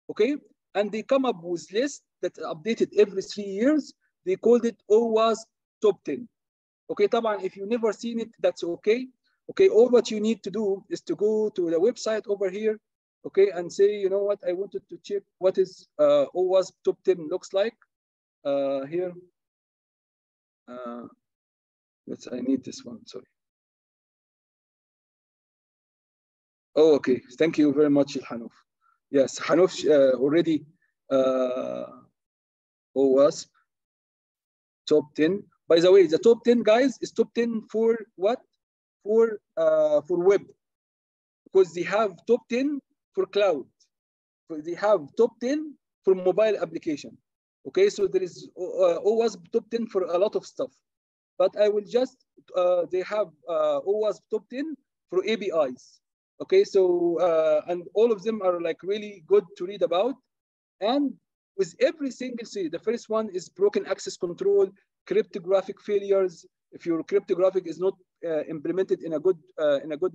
okay? And they come up with lists that are updated every 3 years. They called it OWASP top 10. Okay, Taban, if you've never seen it, that's okay. Okay, all what you need to do is to go to the website over here, okay, and say, you know what, I wanted to check what is OWASP top 10 looks like. Here, I need this one, sorry. Oh, okay, thank you very much, Hanouf. Yes, Hanouf already OWASP top 10. By the way, the top 10, guys, is top 10 for what? For web, because they have top 10 for cloud. They have top 10 for mobile application. Okay, so there is OWASP top 10 for a lot of stuff. But I will just, they have OWASP top 10 for APIs. Okay, so, and all of them are like really good to read about. And with every single thing, the first one is broken access control, cryptographic failures. If your cryptographic is not implemented in a good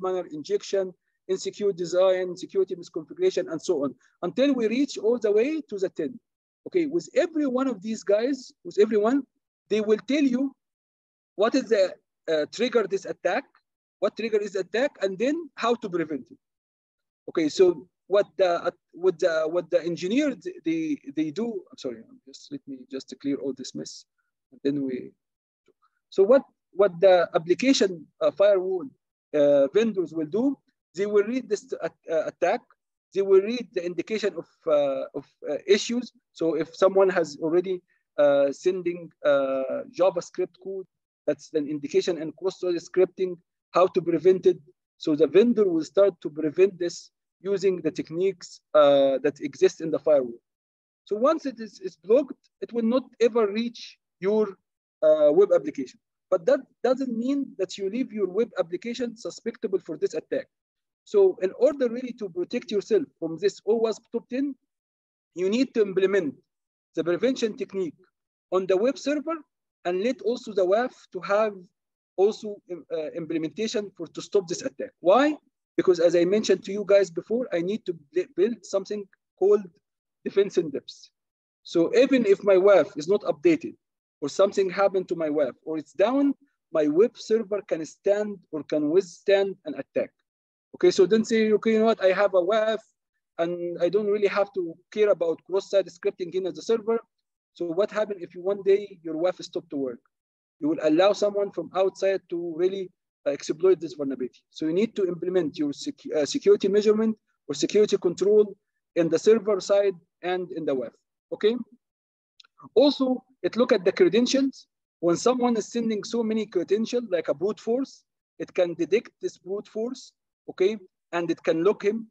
manner, injection, insecure design, security misconfiguration, and so on, until we reach all the way to the 10. Okay, with every one of these guys, with everyone, they will tell you what is the trigger this attack, what trigger is attack, and then how to prevent it. Okay, so what the engineers they do. I'm sorry, just let me just clear all this mess, and then we. So what the application firewall vendors will do, they will read this attack. They will read the indication of issues. So if someone has already sending JavaScript code, that's an indication, and cross-site scripting, how to prevent it. So the vendor will start to prevent this using the techniques that exist in the firewall. So once it is blocked, it will not ever reach your web application. but that doesn't mean that you leave your web application susceptible for this attack. So in order really to protect yourself from this OWASP top 10, you need to implement the prevention technique on the web server and let also the WAF to have also implementation to stop this attack. Why? Because as I mentioned to you guys before, I need to build something called defense in depth. So even if my WAF is not updated or something happened to my WAF or it's down, my web server can stand or can withstand an attack. Okay, so don't say, okay, you know what, I have a WAF and I don't really have to care about cross-site scripting in the server. So what happens if one day your WAF stopped to work? You will allow someone from outside to really exploit this vulnerability. So you need to implement your security measurement or security control in the server side and in the WAF, okay? Also, it look at the credentials. When someone is sending so many credentials, like a brute force, it can detect this brute force, okay? And it can lock him.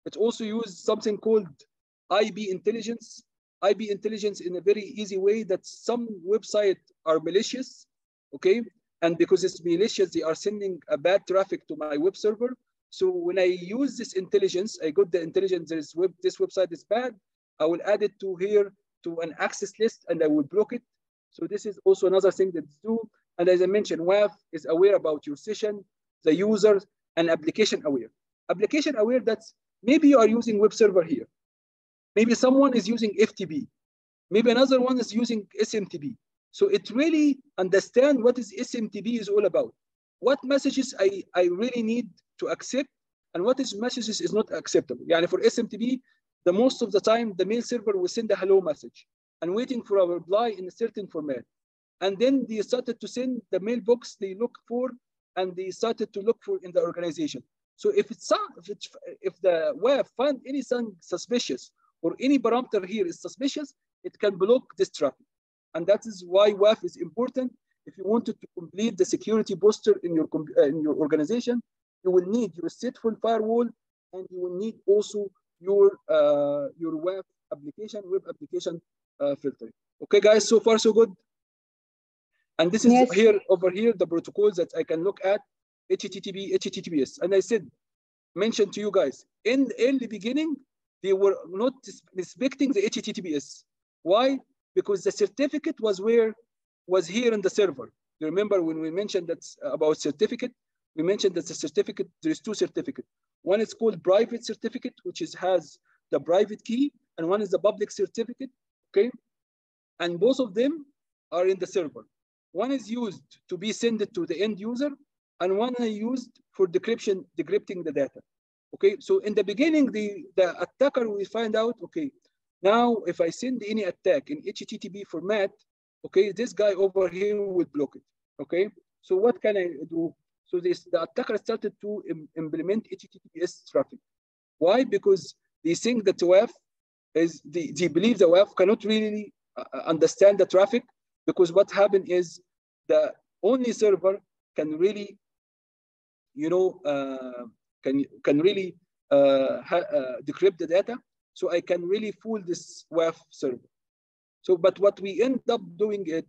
It also uses something called IB intelligence. IB intelligence in a very easy way that some websites are malicious, okay? And because it's malicious, they are sending a bad traffic to my web server. So when I use this intelligence, I got the intelligence, this website is bad, I will add it to here to an access list and I will block it. So this is also another thing that's do. And as I mentioned, WAF is aware about your session, the users, and application aware. Application aware that's maybe you are using web server here. Maybe someone is using FTP. Maybe another one is using SMTP. So it really understand what is SMTP is all about. What messages I really need to accept and what is messages is not acceptable. Yani for SMTP, the most of the time, the mail server will send a hello message and waiting for a reply in a certain format. And then they started to send the mailbox they look for and they started to look for in the organization. So if the WAF find anything suspicious or any parameter here is suspicious, it can block this traffic. And that is why WAF is important. If you wanted to complete the security posture in your organization, you will need your stateful firewall and you will need also your WAF application, web application filtering. Okay, guys, so far so good. And this is Yes. over here, the protocols that I can look at, HTTP, HTTPS. And I mentioned to you guys, in the early beginning, they were not respecting the HTTPS. Why? Because the certificate was here in the server. You remember when we mentioned that about certificate, we mentioned that the certificate, there's two certificates. One is called private certificate, which has the private key, and one is the public certificate, okay? And both of them are in the server. One is used to be sent to the end user, and one is used for decrypting the data. Okay, so in the beginning, the attacker will find out, okay, now if I send any attack in HTTP format, okay, this guy over here will block it. Okay, so what can I do? So the attacker started to implement HTTPS traffic. Why? Because they think that WAF is, they believe the WAF cannot really understand the traffic, because what happened is the only server can really, you know, can really decrypt the data. So I can really fool this WAF server. So, but what we end up doing it,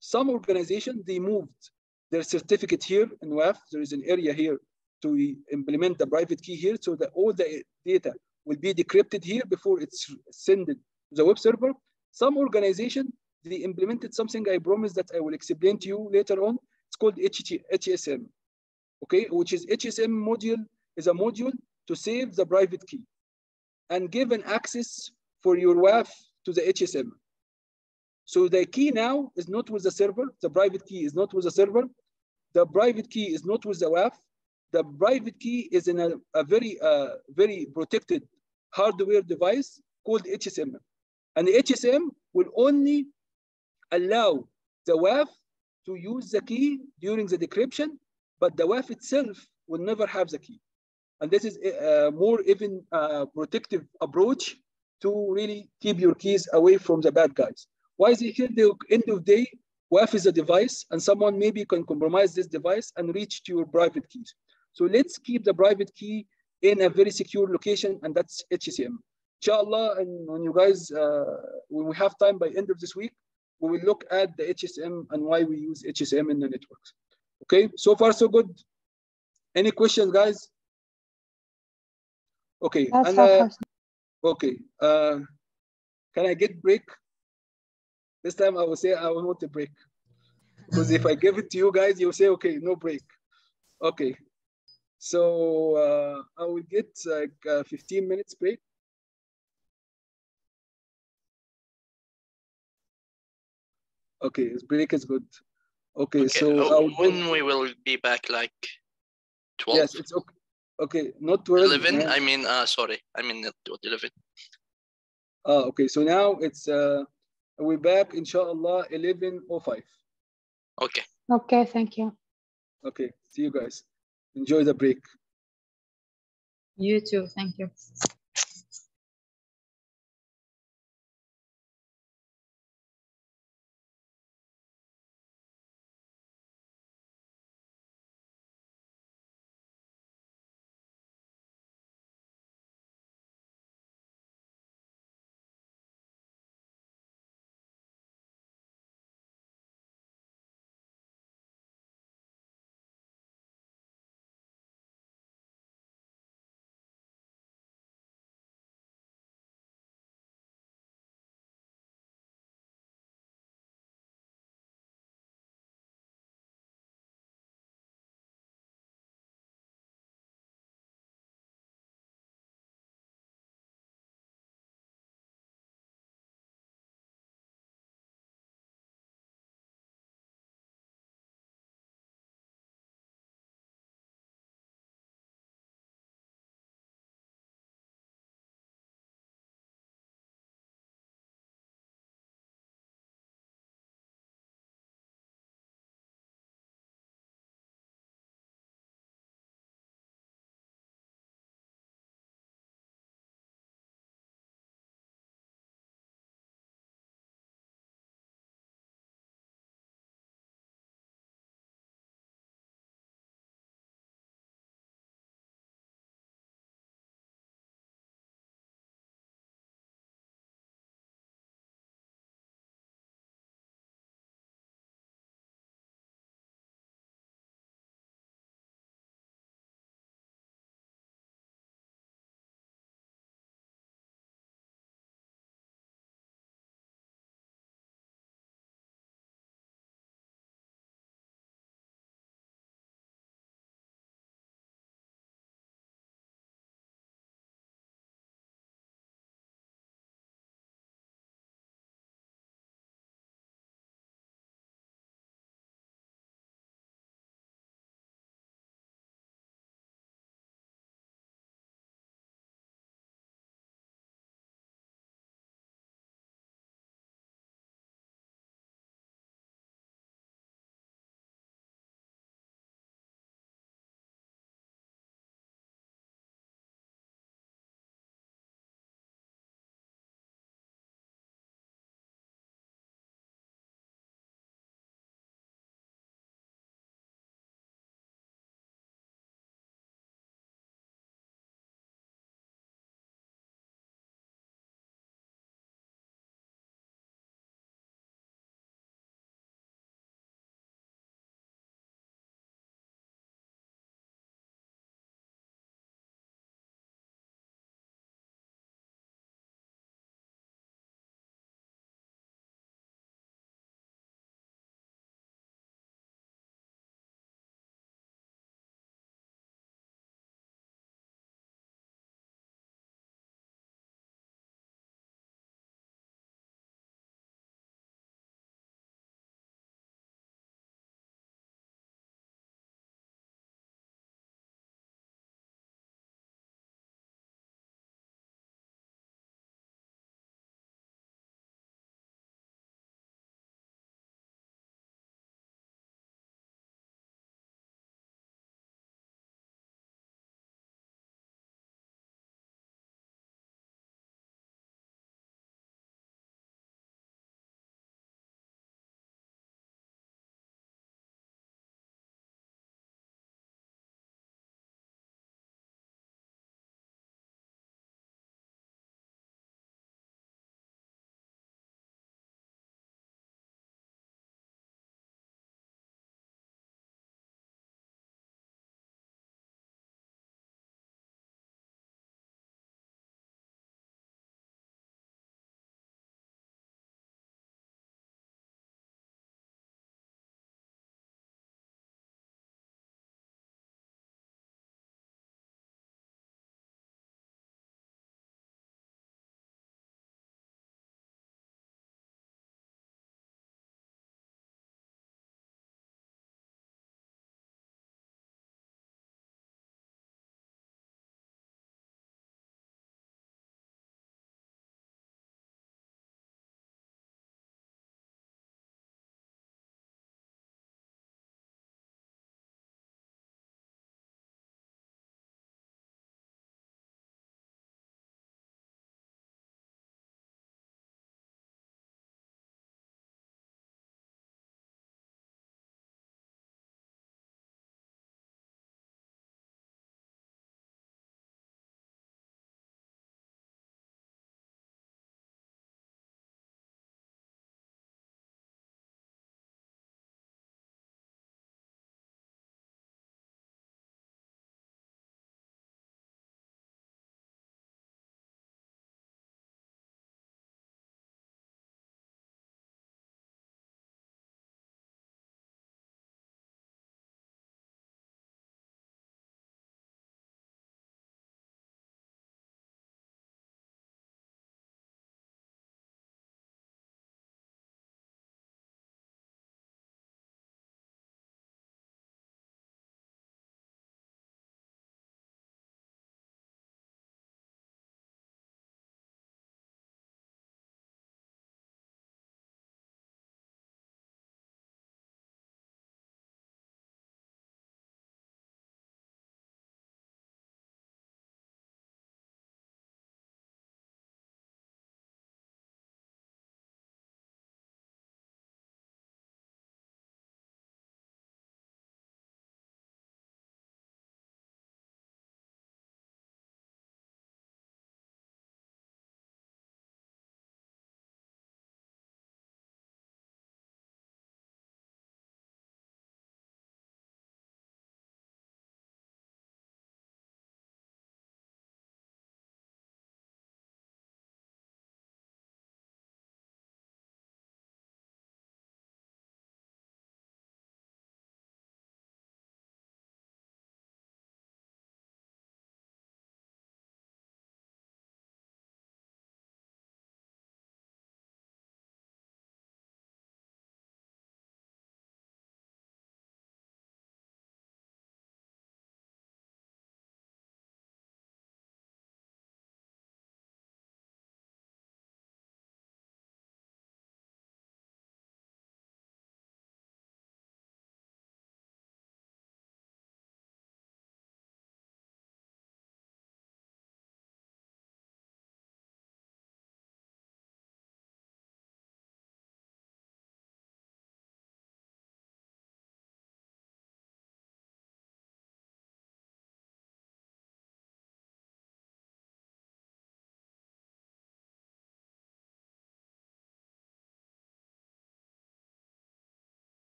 some organization, they moved their certificate here in WAF. There is an area here to implement the private key here, so that all the data will be decrypted here before it's sent to the web server. Some organization, they implemented something I promise that I will explain to you later on. It's called HSM, okay, which is HSM module, is a module to save the private key and give an access for your WAF to the HSM. So the key now is not with the server. The private key is not with the server. The private key is not with the WAF. The private key is in a very protected hardware device called HSM. And the HSM will only allow the WAF to use the key during the decryption, but the WAF itself will never have the key. And this is a more even protective approach to really keep your keys away from the bad guys. Why is it here? The end of the day, WAF is a device, and someone maybe can compromise this device and reach to your private keys. So let's keep the private key in a very secure location, and that's HSM. Inshallah, and when you guys, when we have time by end of this week, we will look at the HSM and why we use HSM in the networks. Okay, so far so good. Any questions, guys? Okay, That's and okay. Can I get break? This time I will say I will want a break. Because if I give it to you guys, you'll say, okay, no break. Okay. So I will get like 15 minutes break. Okay, this break is good. Okay, so when we will be back, like 12? Yes, it's okay. Okay, not 12. 11? Man. I mean, sorry. I mean, not 11. Okay, so now it's we're back, inshallah, 11:05. Okay. Okay, thank you. Okay, see you guys. Enjoy the break. You too. Thank you.